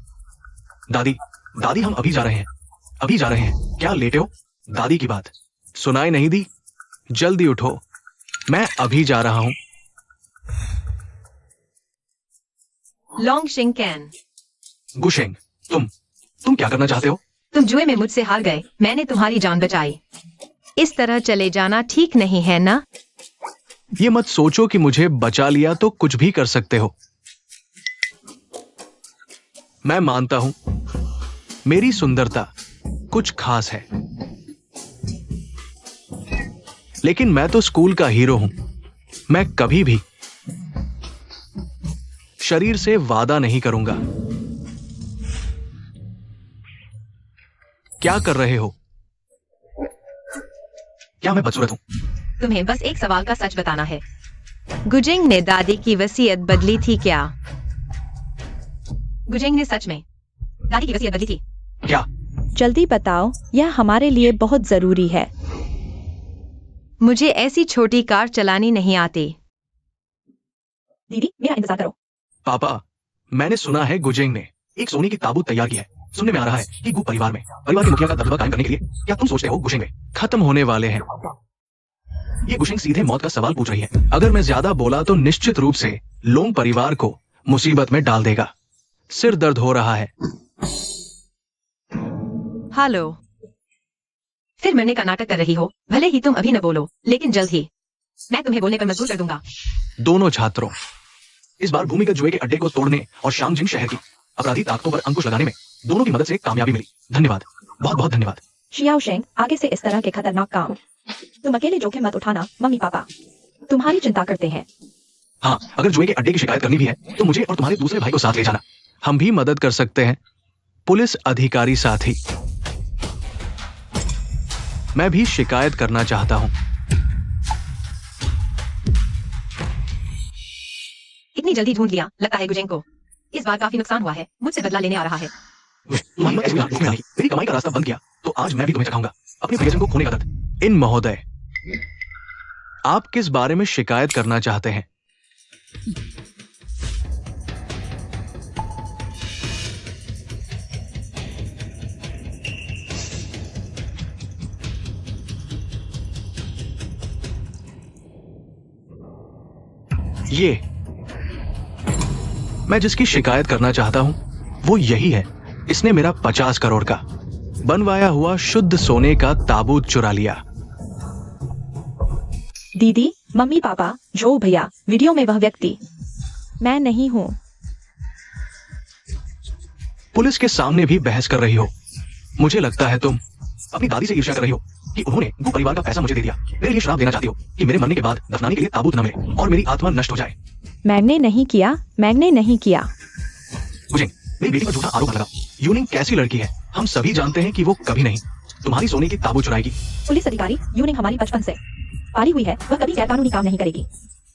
दादी, हम अभी जा रहे हैं। क्या लेटे हो? दादी की बात सुनाई नहीं दी? जल्दी उठो, मैं अभी जा रहा हूं। लोंगशिंग कैन, गुशेंग, तुम क्या करना चाहते हो? तुम जुए में मुझसे हार गए, मैंने तुम्हारी जान बचाई। इस तरह चले जाना ठीक नहीं है ना? ये मत सोचो कि मुझे बचा लिया तो कुछ भी कर सकते हो। मैं मानता हूं मेरी सुंदरता कुछ खास है, लेकिन मैं तो स्कूल का हीरो हूं। मैं कभी भी शरीर से वादा नहीं करूंगा। क्या कर रहे हो? क्या मैं बदसूरत हूं? तुम्हें बस एक सवाल का सच बताना है। गुजेंग ने दादी की वसीयत बदली थी क्या? गुजेंग ने सच में दादी की वसीयत बदली थी। क्या? जल्दी बताओ, यह हमारे लिए बहुत जरूरी है। मुझे ऐसी छोटी कार चलानी नहीं आती। दीदी, मेरा इंतजार करो। पापा, मैंने सुना है गुजेंग ने एक सोने की ताबूत तैयार की है। सुनने में आ रहा है कि गु परिवार के मुखिया का दबदबा कायम करने के लिए क्या तुम सोचते हो गुशेंग खत्म होने वाले हैं? ये गुशेंग सीधे मौत का सवाल पूछ रही है। अगर मैं ज्यादा बोला तो निश्चित रूप से लोंग परिवार को मुसीबत में डाल देगा। सिर दर्द हो रहा है। हेलो, फिर मरने का नाटक कर रही हो। भले ही तुम अभी न बोलो, लेकिन जल्द ही मैं तुम्हें बोलने पर मजबूर कर दूंगा। दोनों छात्रों, इस बार भूमिगत जुए के अड्डे को तोड़ने और शांगजिंग शहर की अपराधी ताकतों पर अंकुश लगाने में दोनों की मदद से कामयाबी मिली। धन्यवाद, बहुत बहुत धन्यवाद। शियाओशेंग, आगे से इस तरह के खतरनाक काम तुम अकेले जोखिम मत उठाना। मम्मी पापा तुम्हारी चिंता करते हैं। हाँ, अगर जुए के अड्डे की शिकायत करनी भी है तो मुझे और तुम्हारे दूसरे भाई को साथ ले जाना। हम भी मदद कर सकते हैं, पुलिस अधिकारी साथी। मैं भी शिकायत करना चाहता हूं। इतनी जल्दी ढूंढ लिया, लगता है गुजेंग को इस बार काफी नुकसान हुआ है। मुझसे बदला लेने आ रहा है। मेरी कमाई का रास्ता बंद किया तो आज मैं भी तुम्हें चखाऊंगा अपने प्रियजन को खोने का दर्द। इन महोदय, आप किस बारे में शिकायत करना चाहते हैं? ये मैं जिसकी शिकायत करना चाहता हूं वो यही है। इसने मेरा 50 करोड़ का बनवाया हुआ शुद्ध सोने का ताबूत चुरा लिया। दीदी, मम्मी, पापा, जो भैया, वीडियो में वह व्यक्ति मैं नहीं हूँ। पुलिस के सामने भी बहस कर रही हो। मुझे लगता है तुम अपनी दादी से ईर्ष्या कर रही हो कि उन्होंने गु परिवार का पैसा मुझे दे दिया। मेरे लिए श्राप देना चाहती हो कि मेरे मरने के बाद दफनाने के लिए ताबूत न मिले और मेरी आत्मा नष्ट हो जाए। मैंने नहीं किया। मुझे मेरी बेटी पर झूठा आरोप लगा। यूनिंग कैसी लड़की है, हम सभी जानते हैं कि वो कभी नहीं तुम्हारी सोने की ताबूत चुराएगी। पुलिस अधिकारी, यूनिंग हमारी बचपन से पाली हुई है, वह कभी गैरकानूनी काम नहीं करेगी।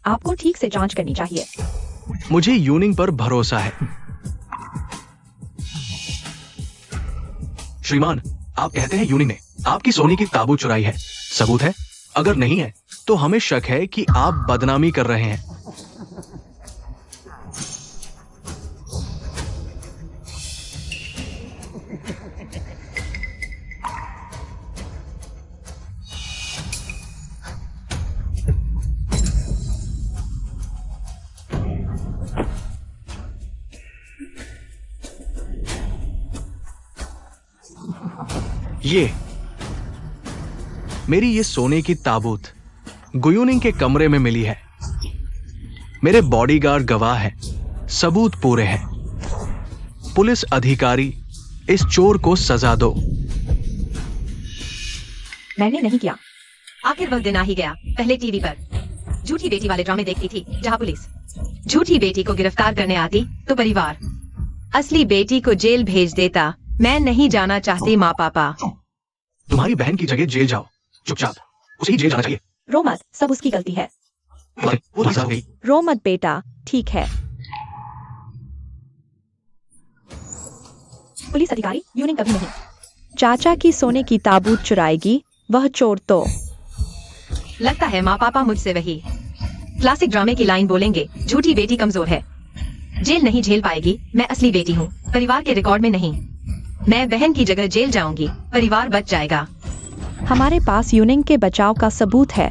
आपको ठीक से जांच करनी चाहिए। मुझे यूनिंग पर भरोसा है। श्रीमान, आप कहते हैं यूनिंग ने आपकी सोने की ताबूत चुराई है, सबूत है? अगर नहीं है तो हमें शक है कि आप बदनामी कर रहे हैं। ये मेरी ये सोने की ताबूत गुयूनिंग के कमरे में मिली है। मेरे बॉडीगार्ड गवाह हैं, सबूत पूरे हैं। पुलिस अधिकारी, इस चोर को सजा दो। मैंने नहीं किया। आखिर वह दिन आ ही गया। पहले टीवी पर झूठी बेटी वाले ड्रामे देखती थी, जहां पुलिस झूठी बेटी को गिरफ्तार करने आती तो परिवार असली बेटी को जेल भेज देता। मैं नहीं जाना चाहती माँ पापा। तुम्हारी बहन की जगह जेल जाओ, चुपचाप उसे ही जेल जाना चाहिए। रो मत, सब उसकी गलती है। वो धोखा हो गई। रो मत बेटा, ठीक है। पुलिस अधिकारी, यूनिंग कभी नहीं चाचा की सोने की ताबूत चुराएगी। वह चोर तो लगता है माँ पापा मुझसे वही क्लासिक ड्रामे की लाइन बोलेंगे, झूठी बेटी कमजोर है, जेल नहीं झेल पाएगी। मैं असली बेटी हूँ, परिवार के रिकॉर्ड में नहीं। मैं बहन की जगह जेल जाऊंगी, परिवार बच जाएगा। हमारे पास यूनिंग के बचाव का सबूत है।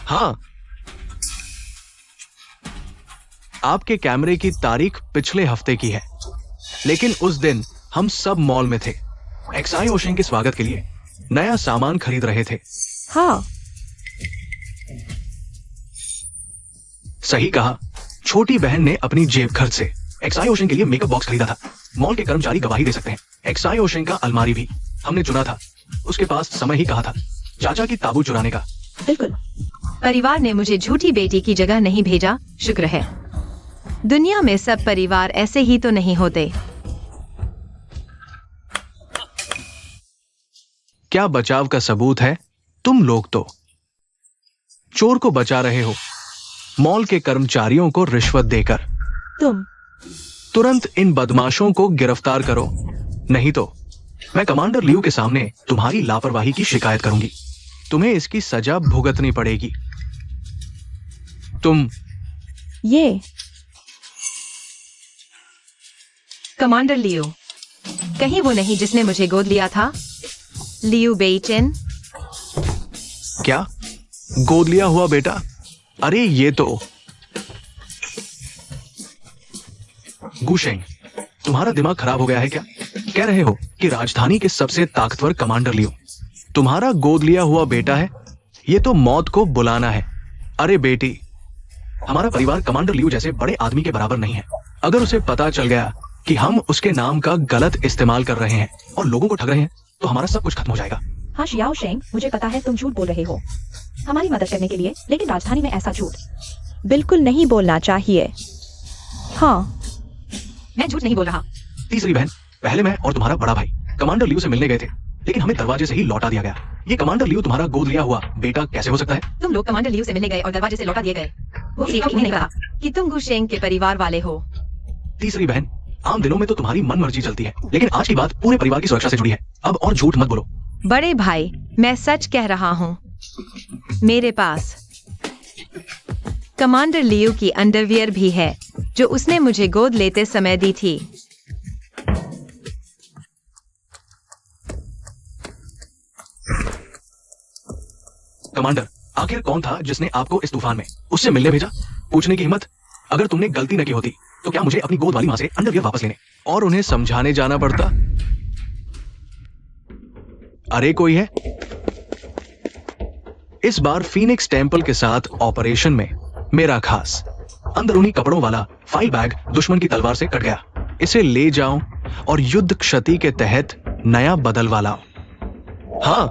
हाँ, आपके कैमरे की तारीख पिछले हफ्ते की है, लेकिन उस दिन हम सब मॉल में थे, एक्साई ओशन के स्वागत के लिए नया सामान खरीद रहे थे। हाँ, सही कहा। छोटी बहन ने अपनी जेब खर्च से एक्साई ओशन के लिए मेकअप बॉक्स खरीदा था। मॉल के कर्मचारी गवाही दे सकते हैं। एक्साई ओशन का अलमारी भी हमने चुना था। उसके पास समय ही कहा था चाचा की ताबूत चुराने का। बिल्कुल। परिवार ने मुझे झूठी बेटी की जगह नहीं भेजा, शुक्र है। दुनिया में सब परिवार ऐसे ही तो नहीं होते। क्या बचाव का सबूत है? तुम लोग तो चोर को बचा रहे हो, मॉल के कर्मचारियों को रिश्वत देकर। तुम तुरंत इन बदमाशों को गिरफ्तार करो, नहीं तो मैं कमांडर लियू के सामने तुम्हारी लापरवाही की शिकायत करूंगी। तुम्हें इसकी सजा भुगतनी पड़ेगी। तुम ये कमांडर लियो, कहीं वो नहीं जिसने मुझे गोद लिया था? लियू बेइचेन। क्या गोद लिया हुआ बेटा? अरे ये तो गुशेंग, तुम्हारा दिमाग खराब हो गया है क्या? कह रहे हो कि राजधानी के सबसे ताकतवर कमांडर लियो तुम्हारा गोद लिया हुआ बेटा है? ये तो मौत को बुलाना है। अरे बेटी, हमारा परिवार कमांडर लियो जैसे बड़े आदमी के बराबर नहीं है। अगर उसे पता चल गया कि हम उसके नाम का गलत इस्तेमाल कर रहे हैं और लोगों को ठग रहे हैं तो हमारा सब कुछ खत्म हो जाएगा। हाँ शियाओ शेंग, मुझे पता है तुम झूठ बोल रहे हो हमारी मदद करने के लिए, लेकिन राजधानी में ऐसा झूठ बिल्कुल नहीं बोलना चाहिए। हाँ, मैं झूठ नहीं बोल रहा। तीसरी बहन, पहले मैं और तुम्हारा बड़ा भाई कमांडर लियू से मिलने गए थे, लेकिन हमें दरवाजे से ही लौटा दिया गया। ये कमांडर लियू तुम्हारा गोद लिया हुआ बेटा कैसे हो सकता है? तुम लोग कमांडर लियू से मिलने गए और दरवाजे से लौटा दिए गए। वो एक उन्होंने कहा कि तुम गुशेंग के परिवार वाले हो। तीसरी बहन, आम दिनों में तो तुम्हारी मन मर्जी चलती है, लेकिन आज की बात पूरे परिवार की सुरक्षा से जुड़ी है। अब और झूठ मत बोलो। बड़े भाई, मैं सच कह रहा हूँ। मेरे पास कमांडर लियू की अंडरवियर भी है, जो उसने मुझे गोद लेते समय दी थी। कमांडर, आखिर कौन था जिसने आपको इस तूफान में उससे मिलने भेजा? पूछने की हिम्मत? अगर तुमने गलती न की होती तो क्या मुझे अपनी गोद वाली मां से अंडरवियर वापस लेने और उन्हें समझाने जाना पड़ता? अरे कोई है? इस बार फीनिक्स टेंपल के साथ ऑपरेशन में मेरा खास अंदरूनी कपड़ों वाला फाइल बैग दुश्मन की तलवार से कट गया। इसे ले जाऊं और युद्ध क्षति के तहत नया बदलवा लाओ। हाँ,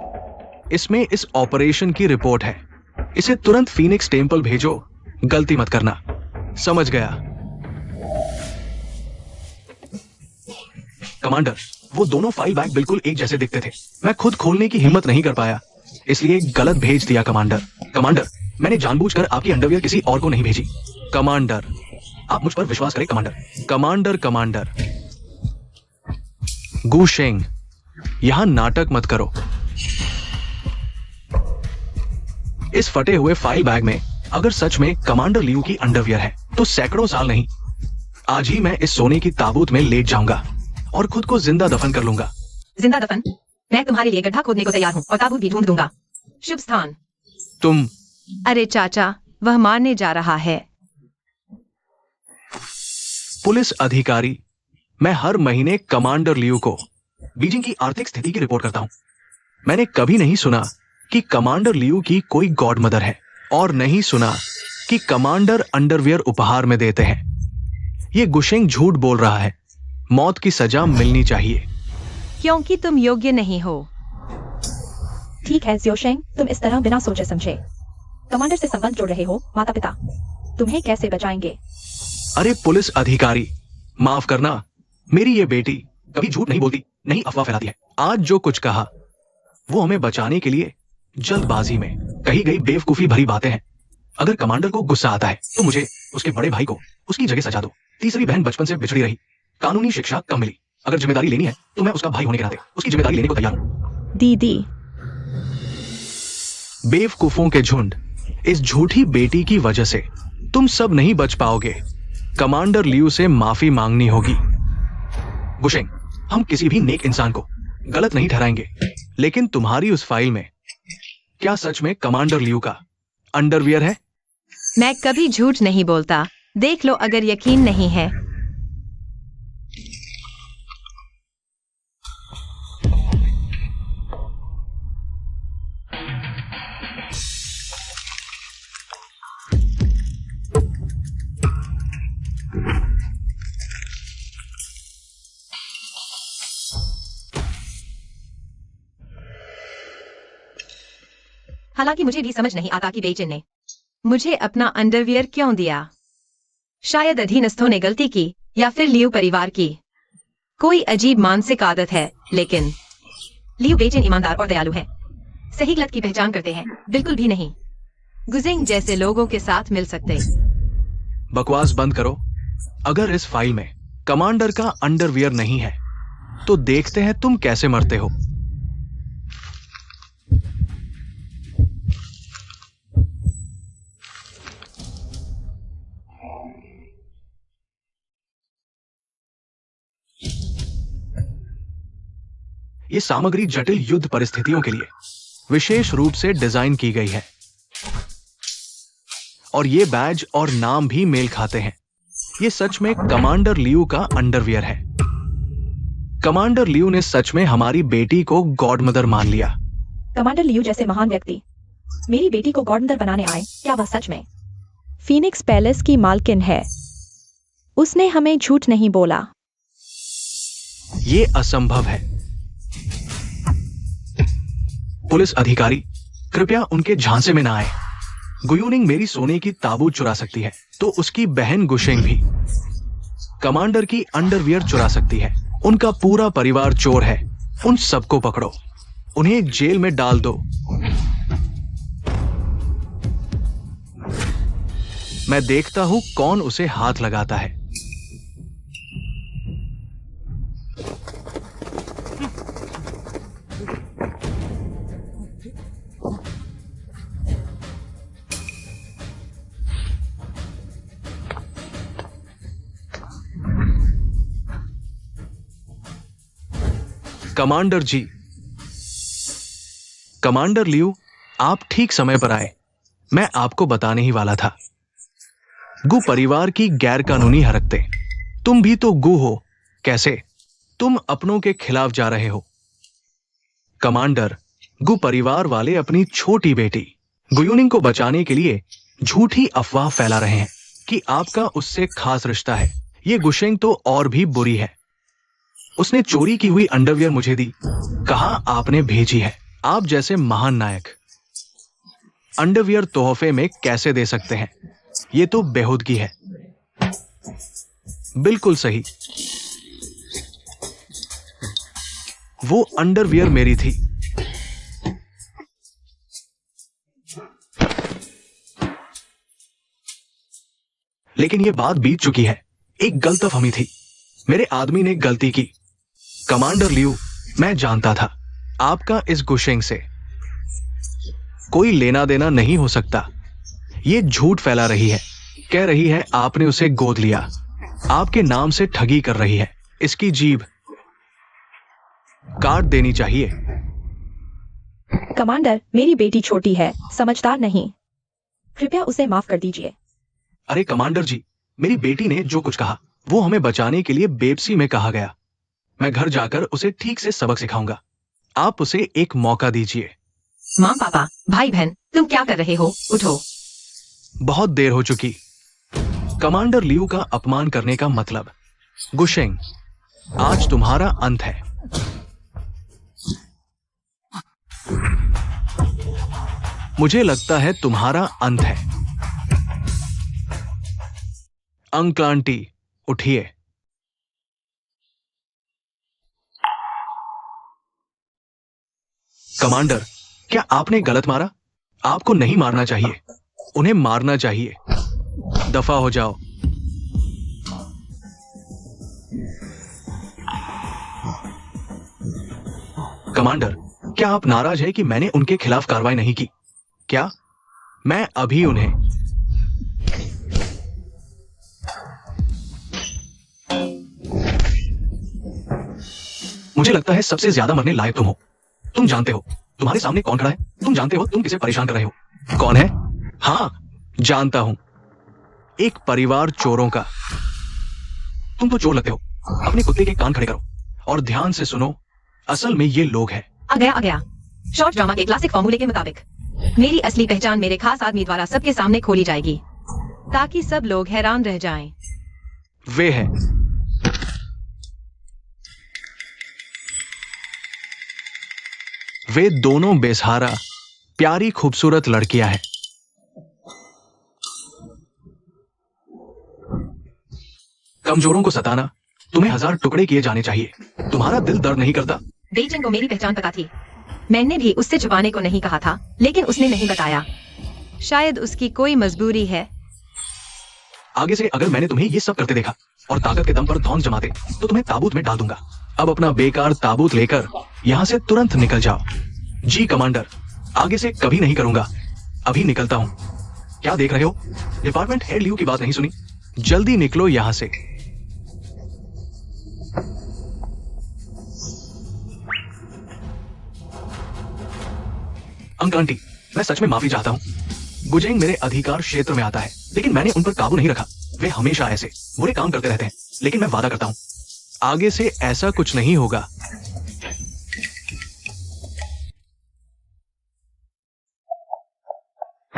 इसमें इस ऑपरेशन की रिपोर्ट है। इसे तुरंत फीनिक्स टेंपल भेजो, गलती मत करना। समझ गया? कमांडर, वो दोनों फाइल बैग बिल्कुल एक जैसे दिखते थे। मैं खुद खोलने की हिम्मत नहीं कर पाया, इसलिए गलत भेज दिया। कमांडर, मैंने जानबूझकर आपकी अंडरवियर किसी और को नहीं भेजी। कमांडर, आप मुझ पर विश्वास करें। कमांडर गु शेंग, यहां नाटक मत करो। इस फटे हुए फाइल बैग में अगर सच में कमांडर लियू की अंडरवियर है तो सैकड़ों साल नहीं, आज ही मैं इस सोने की ताबूत में लेट जाऊंगा और खुद को जिंदा दफन कर लूंगा। जिंदा दफन? मैं तुम्हारे लिए गड्ढा खोदने को तैयार हूँ और ताबूत भी ढूंढ दूंगा। शुभ स्थान। तुम? अरे चाचा, वह मारने जा रहा है। पुलिस अधिकारी, मैं हर महीने कमांडर लियू को बीजिंग की आर्थिक स्थिति की रिपोर्ट करता हूं। मैंने कभी नहीं सुना कि कमांडर लियू की कोई गॉड मदर है और नहीं सुना कि कमांडर अंडरवियर उपहार में देते हैं। ये गुशेंग झूठ बोल रहा है। मौत की सजा मिलनी चाहिए। क्योंकि तुम योग्य नहीं हो। ठीक है ज़ियोशेंग, तुम इस तरह बिना सोचे समझे कमांडर से संबंध जोड़ रहे हो। माता पिता तुम्हें कैसे बचाएंगे? अरे पुलिस अधिकारी, माफ करना, मेरी ये बेटी कभी झूठ नहीं बोलती, नहीं अफवाह फैलाती है। आज जो कुछ कहा वो हमें बचाने के लिए जल्दबाजी में कही गई बेवकूफी भरी बातें हैं। अगर कमांडर को गुस्सा आता है तो मुझे उसके बड़े भाई को उसकी जगह सजा दो। तीसरी बहन बचपन से बिछड़ी रही, कानूनी शिक्षा कम मिली। अगर जिम्मेदारी लेनी है तो मैं उसका भाई होने के नाते उसकी जिम्मेदारी लेने को तैयार हूं। दीदी, बेवकूफों के झुंड, इस झूठी बेटी की वजह से तुम सब नहीं बच पाओगे। कमांडर लियू से माफी मांगनी होगी। गुशेंग, हम किसी भी नेक इंसान को गलत नहीं ठहराएंगे, लेकिन तुम्हारी उस फाइल में क्या सच में कमांडर लियू का अंडरवियर है? मैं कभी झूठ नहीं बोलता, देख लो अगर यकीन नहीं है। हालांकि मुझे भी समझ नहीं आता कि बेइजिन ने मुझे अपना अंडरवियर क्यों दिया। शायद अधीनस्थों ने गलती की या फिर लियू परिवार की कोई अजीब मानसिक आदत है, लेकिन लियू बेइजिन ईमानदार और दयालु है। सही गलत की पहचान करते हैं, बिल्कुल भी नहीं गुजेंग जैसे लोगों के साथ मिल सकते। बकवास बंद करो। अगर इस फाइल में कमांडर का अंडरवियर नहीं है तो देखते हैं तुम कैसे मरते हो। ये सामग्री जटिल युद्ध परिस्थितियों के लिए विशेष रूप से डिजाइन की गई है और ये बैज और नाम भी मेल खाते हैं। ये सच में कमांडर लियू का अंडरवियर है। कमांडर लियू ने सच में हमारी बेटी को गॉड मदर मान लिया। कमांडर लियू जैसे महान व्यक्ति मेरी बेटी को गॉड मदर बनाने आए, क्या वह सच में फीनिक्स पैलेस की मालकिन है? उसने हमें झूठ नहीं बोला। ये असंभव है। पुलिस अधिकारी, कृपया उनके झांसे में ना आए। गुयूनिंग मेरी सोने की ताबूत चुरा सकती है, तो उसकी बहन गुशेंग भी कमांडर की अंडरवियर चुरा सकती है। उनका पूरा परिवार चोर है। उन सबको पकड़ो, उन्हें एक जेल में डाल दो। मैं देखता हूं कौन उसे हाथ लगाता है। कमांडर जी, कमांडर लियू, आप ठीक समय पर आए। मैं आपको बताने ही वाला था। गु परिवार की गैर कानूनी हरकतें। तुम भी तो गु हो। कैसे? तुम अपनों के खिलाफ जा रहे हो। कमांडर, गु परिवार वाले अपनी छोटी बेटी गुयूनिंग को बचाने के लिए झूठी अफवाह फैला रहे हैं कि आपका उससे खास रिश्ता है। ये गुशेंग तो और भी बुरी है। उसने चोरी की हुई अंडरवियर मुझे दी, कहा आपने भेजी है। आप जैसे महान नायक अंडरवियर तोहफे में कैसे दे सकते हैं? ये तो बेहुदगी है। बिल्कुल सही, वो अंडरवियर मेरी थी। लेकिन ये बात बीत चुकी है। एक गलतफहमी थी। मेरे आदमी ने गलती की। कमांडर लियू, मैं जानता था आपका इस गुशेंग से कोई लेना देना नहीं हो सकता। ये झूठ फैला रही है। कह रही है आपने उसे गोद लिया। आपके नाम से ठगी कर रही है। इसकी जीभ काट देनी चाहिए। कमांडर, मेरी बेटी छोटी है, समझदार नहीं। कृपया उसे माफ कर दीजिए। अरे कमांडर जी, मेरी बेटी ने जो कुछ कहा वो हमें बचाने के लिए बेबसी में कहा गया। मैं घर जाकर उसे ठीक से सबक सिखाऊंगा। आप उसे एक मौका दीजिए। माँ, पापा, भाई बहन, तुम क्या कर रहे हो? उठो। बहुत देर हो चुकी। कमांडर लियू का अपमान करने का मतलब। गुशेंग, आज तुम्हारा अंत है। मुझे लगता है तुम्हारा अंत है। अंकल आंटी, उठिए। कमांडर, क्या आपने गलत मारा? आपको नहीं मारना चाहिए, उन्हें मारना चाहिए। दफा हो जाओ। कमांडर, क्या आप नाराज हैं कि मैंने उनके खिलाफ कार्रवाई नहीं की? क्या मैं अभी उन्हें मुझे लगता है सबसे ज्यादा मरने लायक तुम हो। तुम जानते हो तुम्हारे सामने कौन खड़ा है। तुम जानते हो तुम किसे परेशान कर रहे हो। कौन है? हाँ, जानता हूं, एक परिवार चोरों का। तुम तो चोर लगते हो। अपने कुत्ते के कान खड़े करो और ध्यान से सुनो। असल में ये लोग हैं। आ गया। शॉर्ट ड्रामा के क्लासिक फॉर्मूले के मुताबिक मेरी असली पहचान मेरे खास आदमी द्वारा सबके सामने खोली जाएगी, ताकि सब लोग हैरान रह जाएं। वे हैं वे दोनों बेसहारा प्यारी खूबसूरत लड़कियां हैं। कमजोरों को सताना तुम्हें 1000 टुकड़े किए जाने चाहिए। तुम्हारा दिल दर्द नहीं करता? बेइजिंग को मेरी पहचान पता थी। मैंने भी उससे छुपाने को नहीं कहा था, लेकिन उसने नहीं बताया। शायद उसकी कोई मजबूरी है। आगे से अगर मैंने तुम्हें ये सब करते देखा और ताकत के दम पर धौंस जमाते तो तुम्हें ताबूत में डाल दूंगा। अब अपना बेकार ताबूत लेकर यहां से तुरंत निकल जाओ। जी कमांडर, आगे से कभी नहीं करूंगा। अभी निकलता हूं। क्या देख रहे हो? डिपार्टमेंट हेड लियू की बात नहीं सुनी? जल्दी निकलो यहां से। अंकल आंटी, मैं सच में माफी चाहता हूं। गुजेंग मेरे अधिकार क्षेत्र में आता है, लेकिन मैंने उन पर काबू नहीं रखा। वे हमेशा ऐसे बुरे काम करते रहते हैं, लेकिन मैं वादा करता हूं आगे से ऐसा कुछ नहीं होगा।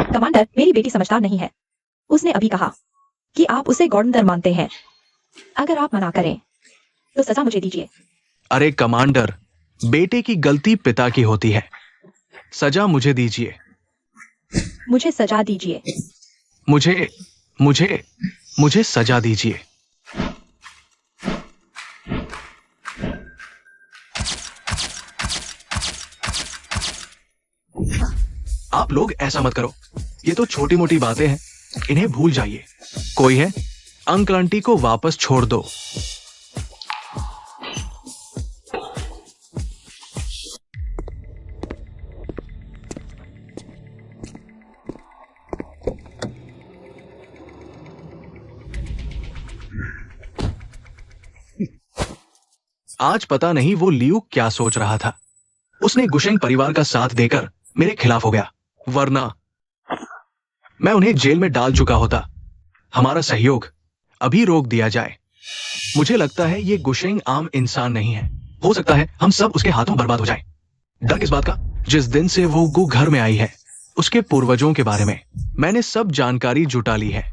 कमांडर, मेरी बेटी समझदार नहीं है। उसने अभी कहा कि आप उसे गॉर्डनर मानते हैं। अगर आप मना करें तो सजा मुझे दीजिए। अरे कमांडर, बेटे की गलती पिता की होती है। सजा मुझे दीजिए। मुझे सजा दीजिए। मुझे मुझे मुझे सजा दीजिए। आप लोग ऐसा मत करो, ये तो छोटी मोटी बातें हैं, इन्हें भूल जाइए। कोई है? अंकल आंटी को वापस छोड़ दो। आज पता नहीं वो लियू क्या सोच रहा था। उसने गुशेंग परिवार का साथ देकर मेरे खिलाफ हो गया, वरना मैं उन्हें जेल में डाल चुका होता। हमारा सहयोग अभी रोक दिया जाए। मुझे लगता है ये गुशेंग आम इंसान नहीं है। हो सकता है हम सब उसके हाथों बर्बाद हो जाएं। डर किस बात का? जिस दिन से वो गु घर में आई है, उसके पूर्वजों के बारे में मैंने सब जानकारी जुटा ली है।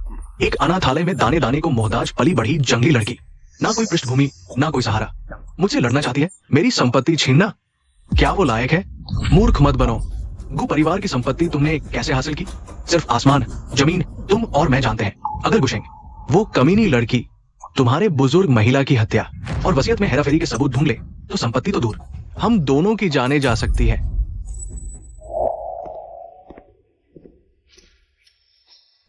एक अनाथालय में दाने दाने को मोहताज पली बढ़ी जंगली लड़की, ना कोई पृष्ठभूमि, ना कोई सहारा, मुझसे लड़ना चाहती है, मेरी संपत्ति छीनना। क्या वो लायक है? मूर्ख मत बनो। गु परिवार की संपत्ति तुमने कैसे हासिल की? सिर्फ आसमान, जमीन, तुम और मैं जानते हैं। अगर गुशेंग, वो कमीनी लड़की, तुम्हारे बुजुर्ग महिला की हत्या और वसीयत में हेराफेरी के सबूत ढूंढ ले, तो संपत्ति तो दूर, हम दोनों की जाने जा सकती है।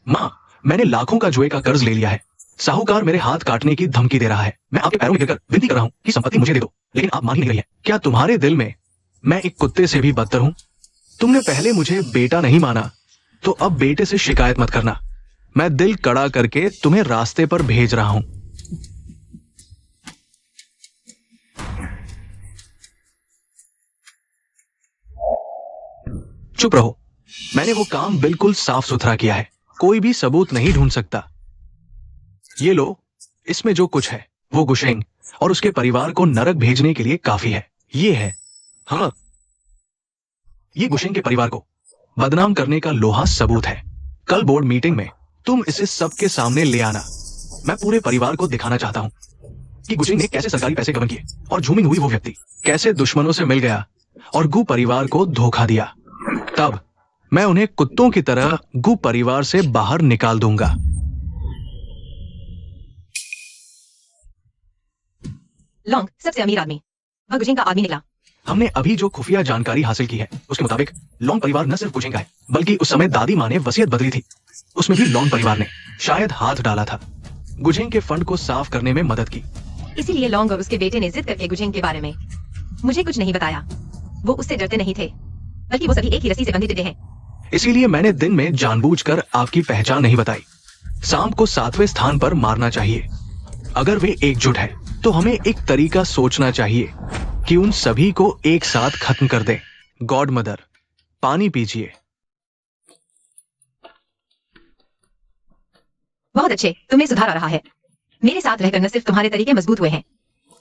माँ, मैंने लाखों का जुए का कर्ज ले लिया है। साहूकार मेरे हाथ काटने की धमकी दे रहा है। मैं आपके पैरों में गिरकर विनती कर रहा हूं कि संपत्ति मुझे दे दो, लेकिन आप मान ही नहीं रही हैं। क्या तुम्हारे दिल में मैं एक कुत्ते से भी बदतर हूं? तुमने पहले मुझे बेटा नहीं माना, तो अब बेटे से शिकायत मत करना। मैं दिल कड़ा करके तुम्हें रास्ते पर भेज रहा हूं। चुप रहो। मैंने वो काम बिल्कुल साफ सुथरा किया है। कोई भी सबूत नहीं ढूंढ सकता। ये लो, इसमें जो कुछ है वो गुशेंग और उसके परिवार को नरक भेजने के लिए काफी है। ये है, हाँ, ये गुशेंग के परिवार को बदनाम करने का लोहा सबूत है। कल बोर्ड मीटिंग में तुम इसे सबके सामने ले आना। मैं पूरे परिवार को दिखाना चाहता हूं कि गुशेंग ने कैसे सरकारी पैसे गबन किए और झूमिंग हुई वो व्यक्ति कैसे दुश्मनों से मिल गया और गु परिवार को धोखा दिया। तब मैं उन्हें कुत्तों की तरह गु परिवार से बाहर निकाल दूंगा। लॉन्ग सबसे अमीर आदमी, वह गुशेंग का आदमी निकला। हमने अभी जो खुफिया जानकारी हासिल की है उसके मुताबिक लॉन्ग परिवार न सिर्फ गुशेंग का है, बल्कि उस समय दादी माँ ने वसीयत बदली थी, उसमें भी लॉन्ग परिवार ने शायद हाथ डाला था। गुशेंग के फंड को साफ करने में मदद की। इसीलिए लॉन्ग और उसके बेटे ने जिद करके गुशेंग के बारे में मुझे कुछ नहीं बताया। वो उससे डरते नहीं थे, बल्कि वो सभी एक ही रस्सी से बंधे थे। इसीलिए मैंने दिन में जानबूझकर आपकी पहचान नहीं बताई। सांप को 7वें स्थान पर मारना चाहिए। अगर वे एकजुट है तो हमें एक तरीका सोचना चाहिए कि उन सभी को एक साथ खत्म कर दें। गॉड मदर, पानी पीजिए। बहुत अच्छे, तुम्हें सुधार आ रहा है। मेरे साथ रहकर न सिर्फ तुम्हारे तरीके मजबूत हुए हैं,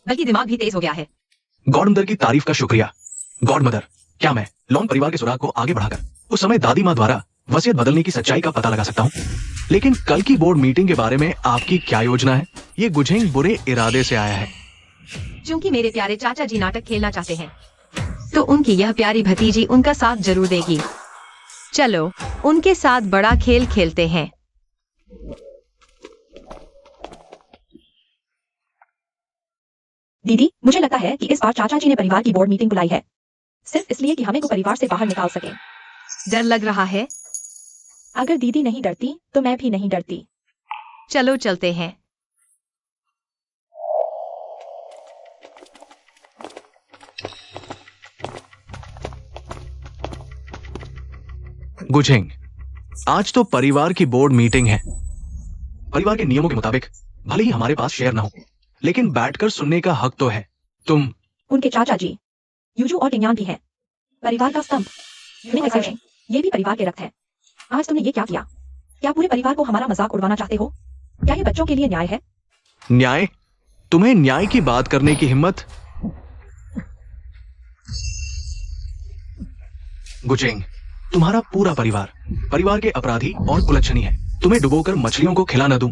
बल्कि दिमाग भी तेज हो गया है। गॉड मदर की तारीफ का शुक्रिया। गॉड मदर, क्या मैं लॉन्ग परिवार के सुराग को आगे बढ़ाकर उस समय दादी माँ द्वारा वसीयत बदलने की सच्चाई का पता लगा सकता हूँ? लेकिन कल की बोर्ड मीटिंग के बारे में आपकी क्या योजना है? ये गुशेंग बुरे इरादे से आया है। क्योंकि मेरे प्यारे चाचा जी नाटक खेलना चाहते हैं, तो उनकी यह प्यारी भतीजी उनका साथ जरूर देगी। चलो उनके साथ बड़ा खेल खेलते हैं। दीदी, मुझे लगता है कि इस बार चाचा जी ने परिवार की बोर्ड मीटिंग बुलाई है, सिर्फ इसलिए कि हमें को परिवार से बाहर निकाल सके। डर लग रहा है? अगर दीदी नहीं डरती तो मैं भी नहीं डरती। चलो चलते हैं। गुशेंग, आज तो परिवार की बोर्ड मीटिंग है। परिवार के नियमों के मुताबिक भले ही हमारे पास शेयर ना हो, लेकिन बैठकर सुनने का हक तो है। तुम उनके चाचा जी यूजू और टिंगयान भी है, परिवार का स्तंभ। ये भी परिवार के रक्त है। आज तुमने ये क्या किया? क्या पूरे परिवार को हमारा मजाक उड़वाना चाहते हो? क्या ये बच्चों के लिए न्याय है? न्याय? तुम्हें न्याय की बात करने की हिम्मत? गुशेंग, तुम्हारा पूरा परिवार के अपराधी और कुलच्छनी है। तुम्हें डुबोकर मछलियों को खिला न दूं,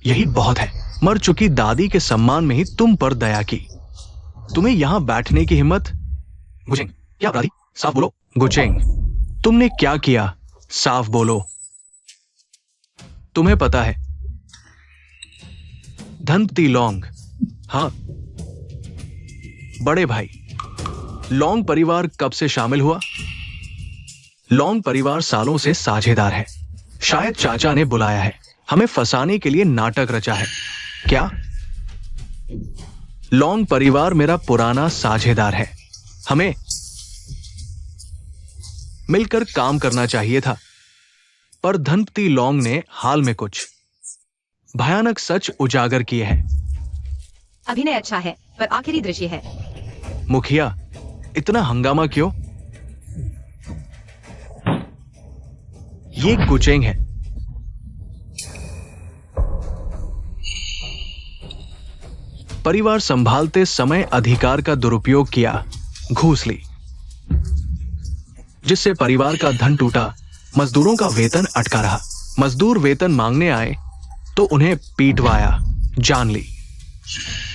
यही बहुत है। मर चुकी दादी के सम्मान में ही तुम पर दया की। तुम्हें यहां बैठने की हिम्मत? गुशेंग, क्या अपराधी? साफ बोलो, गुचेंग, तुमने क्या किया? साफ बोलो। तुम्हें पता है धनपति लोंग, हाँ बड़े भाई, लोंग परिवार कब से शामिल हुआ? लोंग परिवार सालों से साझेदार है। शायद चाचा ने बुलाया है, हमें फंसाने के लिए नाटक रचा है क्या? लोंग परिवार मेरा पुराना साझेदार है। हमें मिलकर काम करना चाहिए था, पर धनपति लोंग ने हाल में कुछ भयानक सच उजागर किए हैं। अभिनय अच्छा है, पर आखिरी दृश्य है। मुखिया, इतना हंगामा क्यों? ये गुचेंग है। परिवार संभालते समय अधिकार का दुरुपयोग किया, घूस ली, जिससे परिवार का धन टूटा, मजदूरों का वेतन अटका रहा। मजदूर वेतन मांगने आए तो उन्हें पीटवाया, जान ली।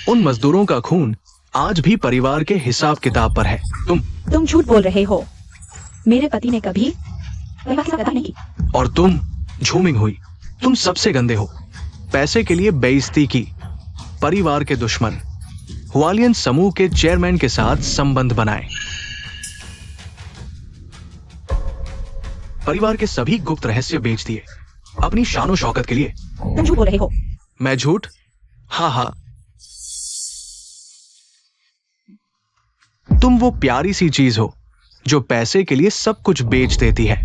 उन मजदूरों का खून आज भी परिवार के हिसाब किताब पर है। तुम झूठ बोल रहे हो। मेरे पति ने कभी परिवार के साथ गद्दारी नहीं की। और तुम झूमिंग हुई। तुम सबसे गंदे हो। पैसे के लिए बेइज्जती की। परिवार के दुश्मन हुआलियन समूह के चेयरमैन के साथ संबंध बनाए। परिवार के सभी गुप्त रहस्य बेच दिए अपनी शानो शौकत के लिए। तुम झूठ बोल रहे हो। मैं झूठ? हाँ, तुम वो प्यारी सी चीज हो जो पैसे के लिए सब कुछ बेच देती है।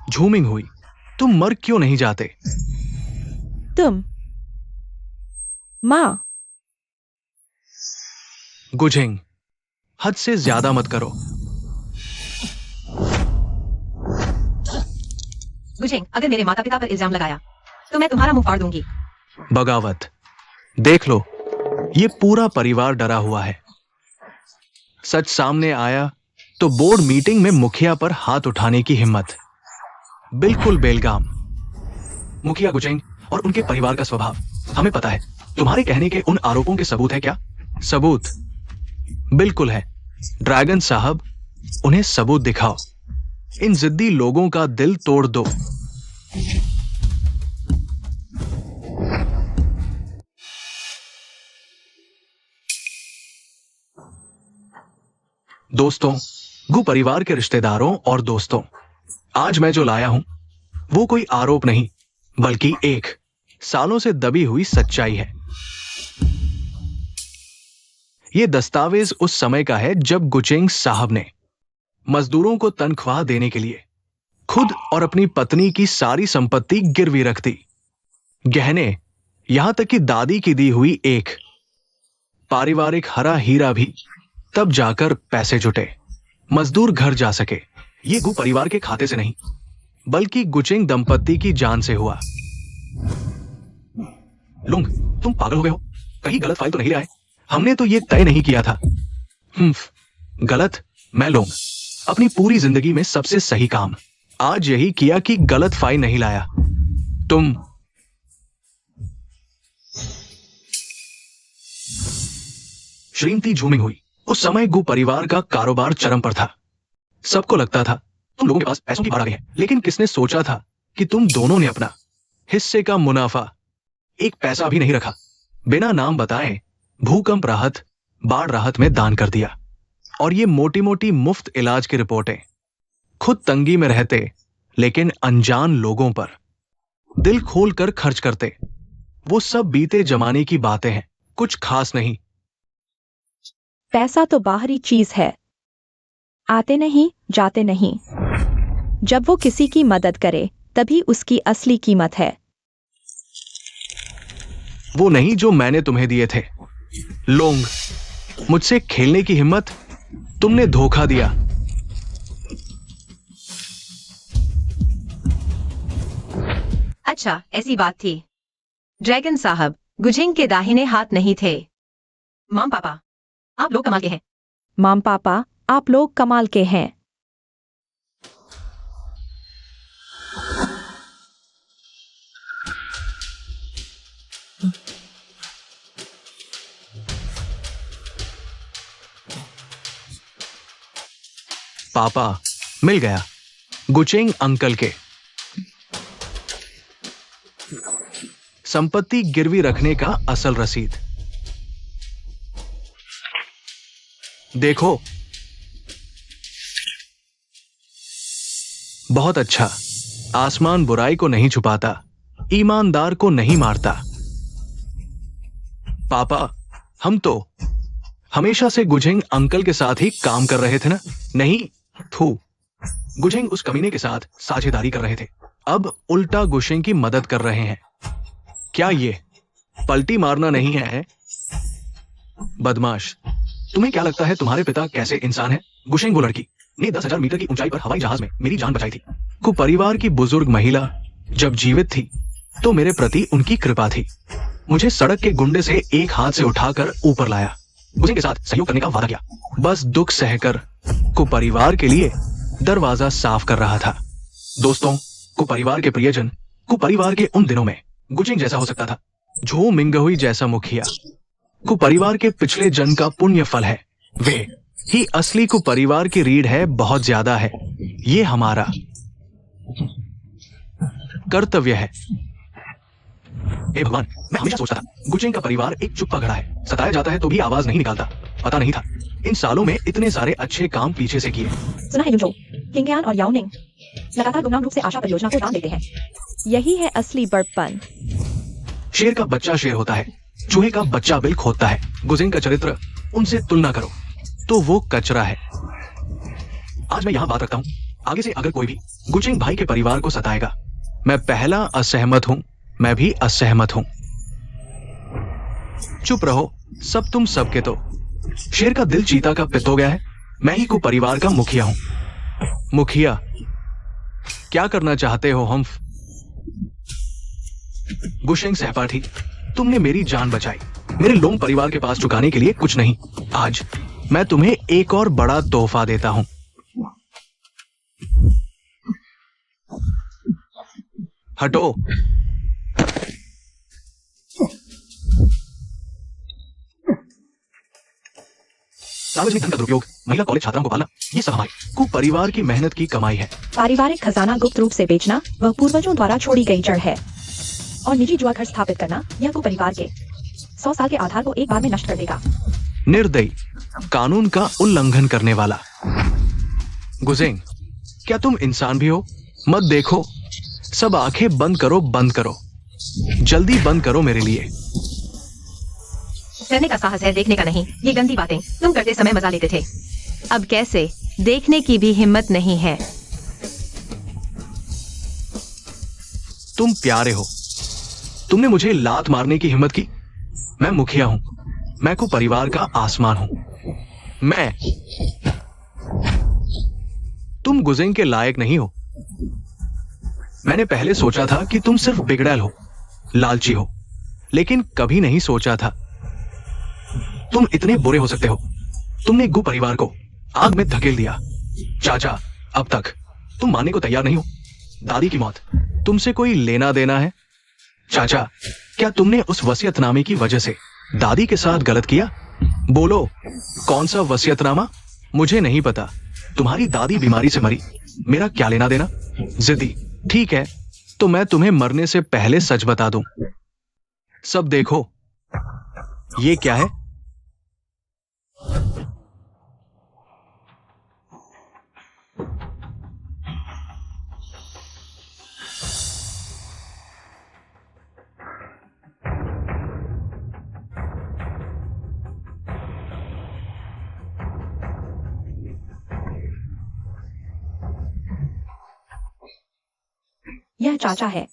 झूमिंग हुई, तुम मर क्यों नहीं जाते? तुम माँ। गुझेंग, हद से ज्यादा मत करो। गुचेंग, अगर मेरे माता पिता पर इल्जाम लगाया तो मैं तुम्हारा मुंह फाड़ दूंगी। बगावत, देख लो, ये पूरा परिवार डरा हुआ है। सच सामने आया तो बोर्ड मीटिंग में मुखिया पर हाथ उठाने की हिम्मत। बिल्कुल बेलगाम। मुखिया गुचेंग और उनके परिवार का स्वभाव हमें पता है। तुम्हारे कहने के उन आरोपों के सबूत है क्या? सबूत बिल्कुल है। ड्रैगन साहब, उन्हें सबूत दिखाओ। इन जिद्दी लोगों का दिल तोड़ दो। दोस्तों, गु परिवार के रिश्तेदारों और दोस्तों, आज मैं जो लाया हूं वो कोई आरोप नहीं, बल्कि एक सालों से दबी हुई सच्चाई है। यह दस्तावेज उस समय का है जब गुचेंग साहब ने मजदूरों को तनख्वाह देने के लिए खुद और अपनी पत्नी की सारी संपत्ति गिरवी रख दी। गहने, यहां तक कि दादी की दी हुई एक पारिवारिक हरा हीरा भी। तब जाकर पैसे जुटे, मजदूर घर जा सके। ये गु परिवार के खाते से नहीं, बल्कि गुचेंग दंपत्ति की जान से हुआ। लुंग, तुम पागल हो गए हो? कहीं गलत फाइल तो नहीं लाए? हमने तो ये तय नहीं किया था। गलत? मैं लूंग अपनी पूरी जिंदगी में सबसे सही काम आज यही किया कि गलत फाइल नहीं लाया। तुम श्रीमती झूमिंग हुई। उस समय गु परिवार का कारोबार चरम पर था। सबको लगता था तुम लोगों के पास पैसों की बाढ़ आ गई है, लेकिन किसने सोचा था कि तुम दोनों ने अपना हिस्से का मुनाफा एक पैसा भी नहीं रखा, बिना नाम बताए भूकंप राहत, बाढ़ राहत में दान कर दिया। और ये मोटी मोटी मुफ्त इलाज की रिपोर्टें, खुद तंगी में रहते लेकिन अनजान लोगों पर दिल खोल कर खर्च करते। वो सब बीते जमाने की बातें हैं, कुछ खास नहीं। पैसा तो बाहरी चीज है, आते नहीं जाते नहीं। जब वो किसी की मदद करे तभी उसकी असली कीमत है। वो नहीं जो मैंने तुम्हें दिए थे। लोंग, मुझसे खेलने की हिम्मत? तुमने धोखा दिया। अच्छा, ऐसी बात थी। ड्रैगन साहब गुझेंग के दाहिने हाथ नहीं थे। मॉम पापा, आप लोग कमाल के हैं। माम पापा, आप लोग कमाल के हैं। पापा, मिल गया। गुचेंग अंकल के संपत्ति गिरवी रखने का असल रसीद। देखो, बहुत अच्छा। आसमान बुराई को नहीं छुपाता, ईमानदार को नहीं मारता। पापा, हम तो हमेशा से गुझेंग अंकल के साथ ही काम कर रहे थे ना? नहीं, थू। गुझेंग उस कमीने के साथ साझेदारी कर रहे थे। अब उल्टा गुशेंग की मदद कर रहे हैं। क्या ये पलटी मारना नहीं है? बदमाश, तुम्हें क्या लगता है तुम्हारे पिता कैसे इंसान है? गुशेंग वो लड़की ने 10,000 मीटर की ऊंचाई पर हवाई जहाज में मेरी जान बचाई थी। को परिवार की बुजुर्ग महिला जब जीवित थी तो मेरे प्रति उनकी कृपा थी। मुझे सड़क के गुंडे से एक हाथ से उठाकर ऊपर लाया, गुशेंग के साथ सहयोग करने का वादा किया। बस दुख सहकर को परिवार के लिए दरवाजा साफ कर रहा था। दोस्तों, को परिवार के प्रियजन को परिवार के उन दिनों में गुचेंग जैसा हो सकता था। झो मिंगहुई जैसा मुखिया को परिवार के पिछले जन्म का पुण्य फल है। वे ही असली को परिवार की रीढ़ है, बहुत ज्यादा है। ये हमारा कर्तव्य है। हे भगवान, मैं हमेशा सोचता था गुचेंग का परिवार एक चुप्पा घड़ा है। सताया जाता है तो भी आवाज नहीं निकालता। पता नहीं था इन सालों में इतने सारे अच्छे काम पीछे से किए। सुना है यूजो, किंगयान और याओनिंग लगातार गुमनाम रूप से आशा परियोजना को दान देते हैं। यही है असली बड़पन। शेर का बच्चा शेर होता है, चूहे का बच्चा बिल खोदता है। गुजेंग का चरित्र उनसे तुलना करो तो वो कचरा है। आज मैं यहां बात रखता हूं, आगे से अगर कोई भी गुचेंग भाई के परिवार को सताएगा, मैं पहला असहमत हूं। मैं भी असहमत हूं। चुप रहो सब, तुम सबके तो। शेर का दिल चीता का पित्त हो गया है। मैं ही को परिवार का मुखिया हूं। मुखिया, क्या करना चाहते हो हम्फ? गुशेंग सहपाठी, तुमने मेरी जान बचाई। मेरे लोम परिवार के पास चुकाने के लिए कुछ नहीं। आज मैं तुम्हें एक और बड़ा तोहफा देता हूं। हटो। सार्वजनिक धन का दुरुपयोग, महिला कॉलेज छात्राओं को पालना, ये सब हमारी को परिवार की मेहनत की कमाई है। पारिवारिक खजाना गुप्त रूप से बेचना वह पूर्वजों द्वारा छोड़ी गई जड़ है। और निजी जुआ घर स्थापित करना यह को परिवार के 100 साल के आधार को एक बार में नष्ट कर देगा। निर्दयी, कानून का उल्लंघन करने वाला। गुजेंग, क्या तुम इंसान भी हो? मत देखो, सब आंखें बंद करो, बंद करो, जल्दी बंद करो मेरे लिए। करने का साहस है, देखने का नहीं। ये गंदी बातें तुम करते समय मजा लेते थे। अब कैसे देखने की भी हिम्मत नहीं है। तुम प्यारे हो। तुमने मुझे लात मारने की हिम्मत की। मैं मुखिया हूं। मैं को परिवार का आसमान हूं। मैं तुम गुजेंग के लायक नहीं हो। मैंने पहले सोचा था कि तुम सिर्फ बिगड़ैल हो, लालची हो, लेकिन कभी नहीं सोचा था तुम इतने बुरे हो सकते हो। तुमने गु परिवार को आग में धकेल दिया। चाचा, अब तक तुम मानने को तैयार नहीं हो। दादी की मौत तुमसे कोई लेना देना है? चाचा, क्या तुमने उस वसीयतनामे की वजह से दादी के साथ गलत किया? बोलो, कौन सा वसीयतनामा? मुझे नहीं पता। तुम्हारी दादी बीमारी से मरी, मेरा क्या लेना देना? जिद्दी, ठीक है, तो मैं तुम्हें मरने से पहले सच बता दूं। सब देखो, ये क्या है? यह चाचा है।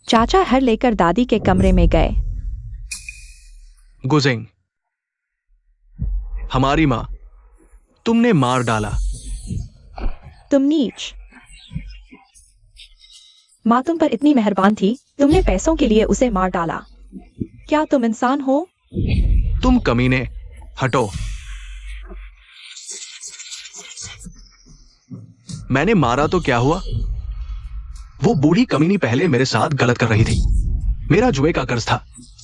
चाचा हर लेकर दादी के कमरे में गए। गुजेंग, हमारी मां तुमने मार डाला। तुम नीच। माँ तुम पर इतनी मेहरबान थी, तुमने पैसों के लिए उसे मार डाला। क्या तुम इंसान हो? तुम कमीने, हटो। मैंने मारा तो क्या हुआ? वो बूढ़ी कमीनी पहले मेरे साथ गलत कर रही थी। मेरा जुए का कर्ज था।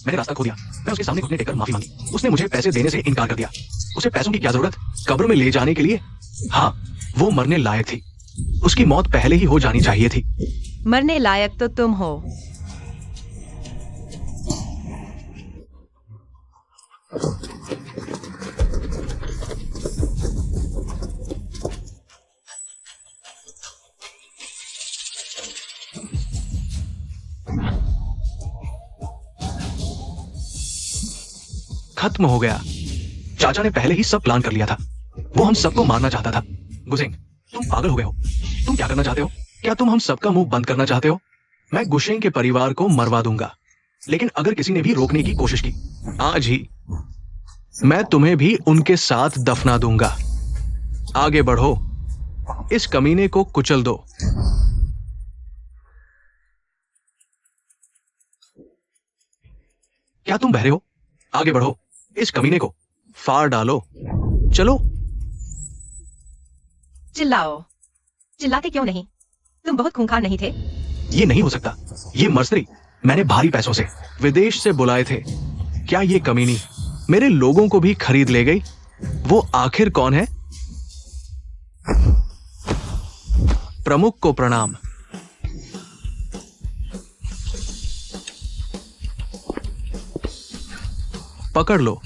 मैंने रास्ता खो दिया। मैं उसके सामने घुटने टेककर माफी मांगी। उसने मुझे पैसे देने से इनकार कर दिया। उसे पैसों की क्या जरूरत, कब्र में ले जाने के लिए? हाँ, वो मरने लायक थी। उसकी मौत पहले ही हो जानी चाहिए थी। मरने लायक तो तुम हो। खत्म हो गया। चाचा ने पहले ही सब प्लान कर लिया था। वो हम सबको मारना चाहता था। गुसेंग, तुम पागल हो गए हो। तुम क्या करना चाहते हो? क्या तुम हम सबका मुंह बंद करना चाहते हो? मैं गुशेंग के परिवार को मरवा दूंगा, लेकिन अगर किसी ने भी रोकने की कोशिश की, आज ही मैं तुम्हें भी उनके साथ दफना दूंगा। आगे बढ़ो, इस कमीने को कुचल दो। क्या तुम बहरे हो? आगे बढ़ो, इस कमीने को फाड़ डालो। चलो। चिल्लाओ। चिल्लाते क्यों नहीं? तुम बहुत खूंखार नहीं थे? ये नहीं हो सकता। ये मर्सरी मैंने भारी पैसों से विदेश से बुलाए थे। क्या ये कमीनी मेरे लोगों को भी खरीद ले गई? वो आखिर कौन है? प्रमुख को प्रणाम। पकड़ लो।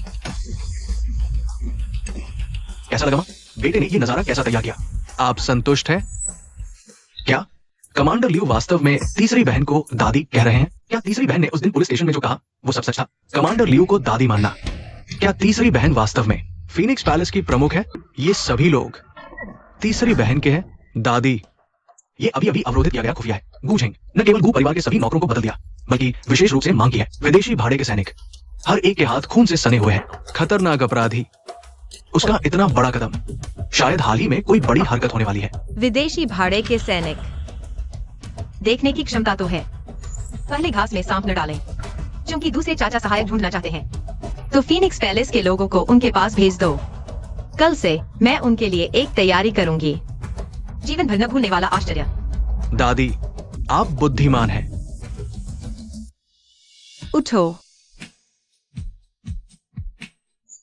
कैसा लगा मां? बेटे ने ये नजारा कैसा तैयार किया? आप संतुष्ट हैं? क्या कमांडर लियू वास्तव में तीसरी बहन को दादी कह रहे हैं? क्या तीसरी बहन ने उस दिन पुलिस स्टेशन में जो कहा वो सब सच था? कमांडर लियू को दादी मानना। क्या तीसरी बहन वास्तव में फीनिक्स पैलेस की प्रमुख है? ये सभी लोग तीसरी बहन के हैं। दादी, ये अभी अभी अवरोधित किया गया खुफिया है। गू झेंग न केवल गू परिवार के सभी नौकरों को बदल दिया, बल्कि विशेष रूप से मांग की है। विदेशी भाड़े के सैनिक, हर एक के हाथ खून से सने हुए हैं। खतरनाक अपराधी। उसका इतना बड़ा कदम, शायद हाल ही में कोई बड़ी हरकत होने वाली है। विदेशी भाड़े के सैनिक। देखने की क्षमता तो है। पहले घास में सांप न डालें, क्योंकि दूसरे चाचा सहायक ढूंढना चाहते हैं। तो फीनिक्स पैलेस के लोगों को उनके पास भेज दो। कल से मैं उनके लिए एक तैयारी करूंगी। जीवन भर न भूलने वाला आश्चर्य। दादी, आप बुद्धिमान हैं। उठो।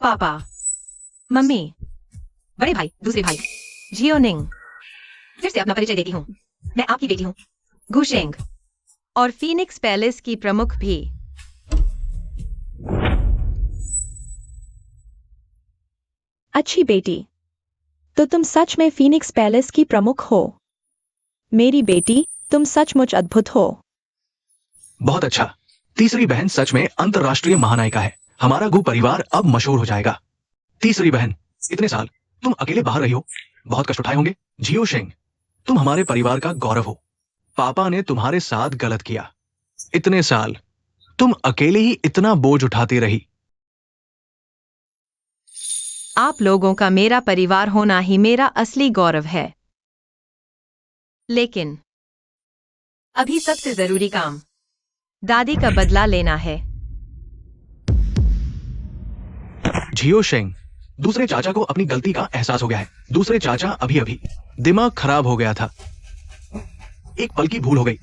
पापा, मम्मी, बड़े भाई, दूसरे भाई, जियोनिंग फिर से अपना परिचय देती हूँ। मैं आपकी बेटी हूँ, गुशेंग। और फीनिक्स पैलेस की प्रमुख भी। अच्छी बेटी, तो तुम सच में फीनिक्स पैलेस की प्रमुख हो। मेरी बेटी, तुम सचमुच अद्भुत हो। बहुत अच्छा। तीसरी बहन सच में अंतरराष्ट्रीय महानायिका है। हमारा गु परिवार अब मशहूर हो जाएगा। तीसरी बहन, इतने साल तुम अकेले बाहर रही हो, बहुत कष्ट उठाए होंगे। जियो शेंग, तुम हमारे परिवार का गौरव हो। पापा ने तुम्हारे साथ गलत किया। इतने साल तुम अकेले ही इतना बोझ उठाती रही। आप लोगों का मेरा परिवार होना ही मेरा असली गौरव है। लेकिन अभी सबसे जरूरी काम दादी का बदला लेना है। जियो शेंग, दूसरे चाचा को अपनी गलती का एहसास हो गया है। दूसरे चाचा अभी अभी दिमाग खराब हो गया था। एक पल की भूल हो गई।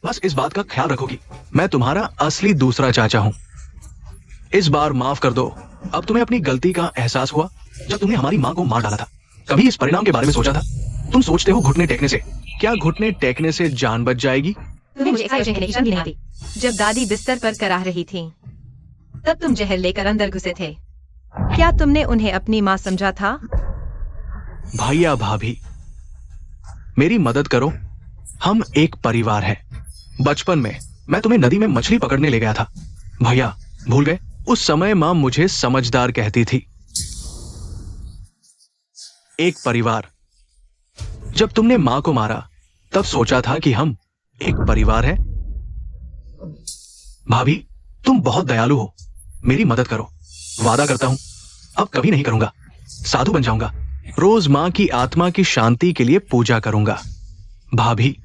बस इस बात का ख्याल रखो कि मैं तुम्हारा असली दूसरा चाचा हूं। इस बार माफ कर दो। अब तुम्हें अपनी गलती का एहसास हुआ जब तुमने हमारी मां को मार डाला था। कभी इस परिणाम के बारे में सोचा था? तुम सोचते हो घुटने टेकने से, क्या घुटने टेकने से जान बच जाएगी? तुम्हें मुझे ऐसा योजना करने की शर्म भी नहीं आती। जब दादी बिस्तर पर कराह रही थी, तब तुम जहर लेकर अंदर घुसे थे। क्या तुमने उन्हें अपनी मां समझा था? भैया भाभी, मेरी मदद करो। हम एक परिवार हैं। बचपन में मैं तुम्हें नदी में मछली पकड़ने ले गया था। भैया, भूल गए? उस समय मां मुझे समझदार कहती थी। एक परिवार। जब तुमने मां को मारा, तब सोचा था कि हम एक परिवार हैं। भाभी, तुम बहुत दयालु हो। मेरी मदद करो। वादा करता हूं, अब कभी नहीं करूंगा। साधु बन जाऊंगा। रोज मां की आत्मा की शांति के लिए पूजा करूंगा। भाभी,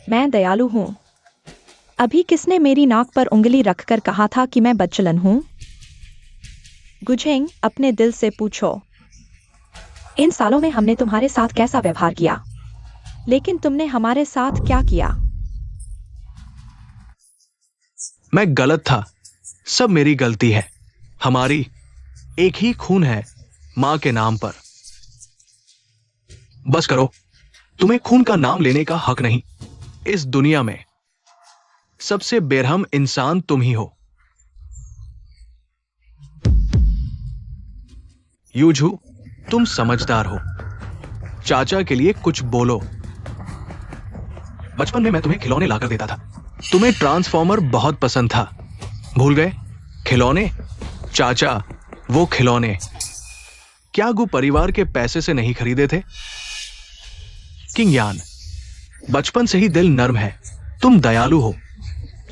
मैं दयालु हूं। अभी किसने मेरी नाक पर उंगली रखकर कहा था कि मैं बदचलन हूं? गुझेंग, अपने दिल से पूछो, इन सालों में हमने तुम्हारे साथ कैसा व्यवहार किया, लेकिन तुमने हमारे साथ क्या किया? मैं गलत था, सब मेरी गलती है। हमारी एक ही खून है मां के नाम पर। बस करो, तुम्हें खून का नाम लेने का हक नहीं। इस दुनिया में सबसे बेरहम इंसान तुम ही हो। यूझू, तुम समझदार हो। चाचा के लिए कुछ बोलो। बचपन में मैं तुम्हें खिलौने लाकर देता था। तुम्हें ट्रांसफॉर्मर बहुत पसंद था। भूल गए? खिलौने, चाचा, वो खिलौने क्या गु परिवार के पैसे से नहीं खरीदे थे? किंग यान, बचपन से ही दिल नर्म है। तुम दयालु हो।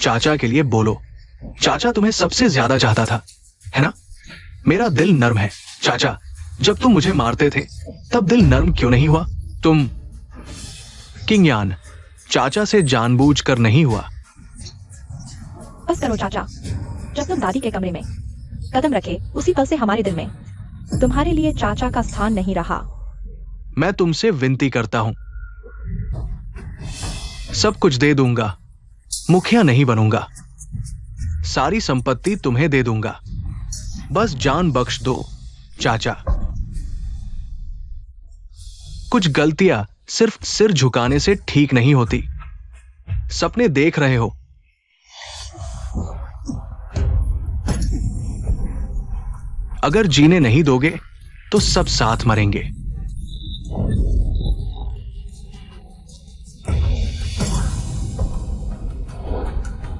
चाचा के लिए बोलो। चाचा तुम्हें सबसे ज्यादा चाहता था, है ना? मेरा दिल नर्म है। चाचा, जब तुम मुझे मारते थे तब दिल नर्म क्यों नहीं हुआ? तुम किंग यान, चाचा से जानबूझकर नहीं हुआ। बस करो चाचा। जब तुम दादी के कमरे में कदम रखे उसी पल से हमारे दिल में तुम्हारे लिए चाचा का स्थान नहीं रहा। मैं तुमसे विनती करता हूं, सब कुछ दे दूंगा, मुखिया नहीं बनूंगा। सारी संपत्ति तुम्हें दे दूंगा, बस जान बख्श दो चाचा। कुछ गलतियां सिर्फ सिर झुकाने से ठीक नहीं होती। सपने देख रहे हो, अगर जीने नहीं दोगे तो सब साथ मरेंगे।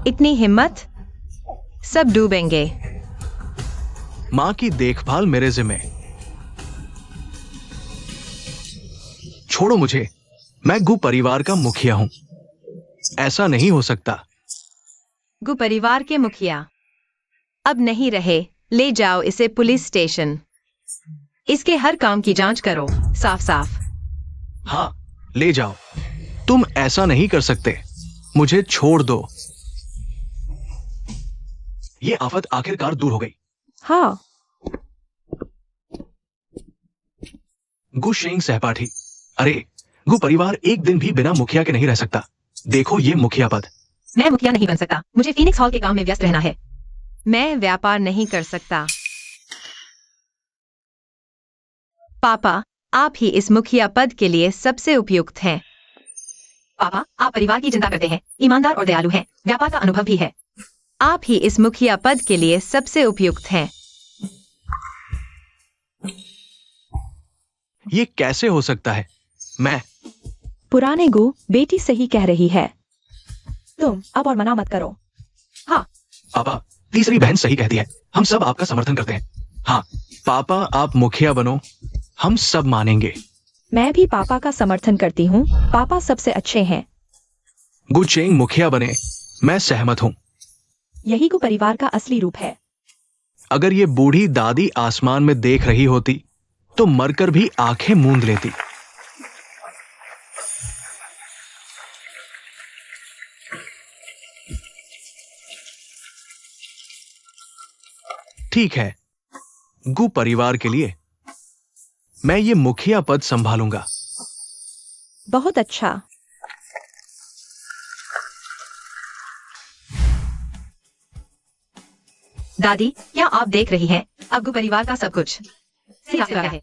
इतनी हिम्मत? सब डूबेंगे। मां की देखभाल मेरे जिम्मे। छोड़ो मुझे, मैं गु परिवार का मुखिया हूं। ऐसा नहीं हो सकता। गु परिवार के मुखिया अब नहीं रहे। ले जाओ इसे पुलिस स्टेशन। इसके हर काम की जांच करो, साफ साफ। हाँ, ले जाओ। तुम ऐसा नहीं कर सकते। मुझे छोड़ दो। ये आफत आखिरकार दूर हो गई। हाँ, गु शेंग सहपाठी। अरे, गु परिवार एक दिन भी बिना मुखिया के नहीं रह सकता। देखो ये मुखिया पद। मैं मुखिया नहीं बन सकता, मुझे फीनिक्स हॉल के काम में व्यस्त रहना है। मैं व्यापार नहीं कर सकता। पापा, आप ही इस मुखिया पद के लिए सबसे उपयुक्त हैं। पापा, आप परिवार की चिंता करते हैं, ईमानदार और दयालु हैं, व्यापार का अनुभव भी है। आप ही इस मुखिया पद के लिए सबसे उपयुक्त हैं। ये कैसे हो सकता है? मैं पुराने गु बेटी सही कह रही है। तुम अब और मना मत करो। हाँ, पापा, तीसरी बहन सही कहती है। हम सब आपका समर्थन करते हैं। हाँ, पापा आप मुखिया बनो, हम सब मानेंगे। मैं भी पापा का समर्थन करती हूँ। पापा सबसे अच्छे हैं। गु चेंग मुखिया बने, मैं सहमत हूं। यही गु परिवार का असली रूप है। अगर ये बूढ़ी दादी आसमान में देख रही होती तो मरकर भी आंखें मूंद लेती। ठीक है, गु परिवार के लिए मैं ये मुखिया पद संभालूंगा। बहुत अच्छा। दादी, क्या आप देख रही हैं? अब गु परिवार का सब कुछ सिर्फ आपसे है।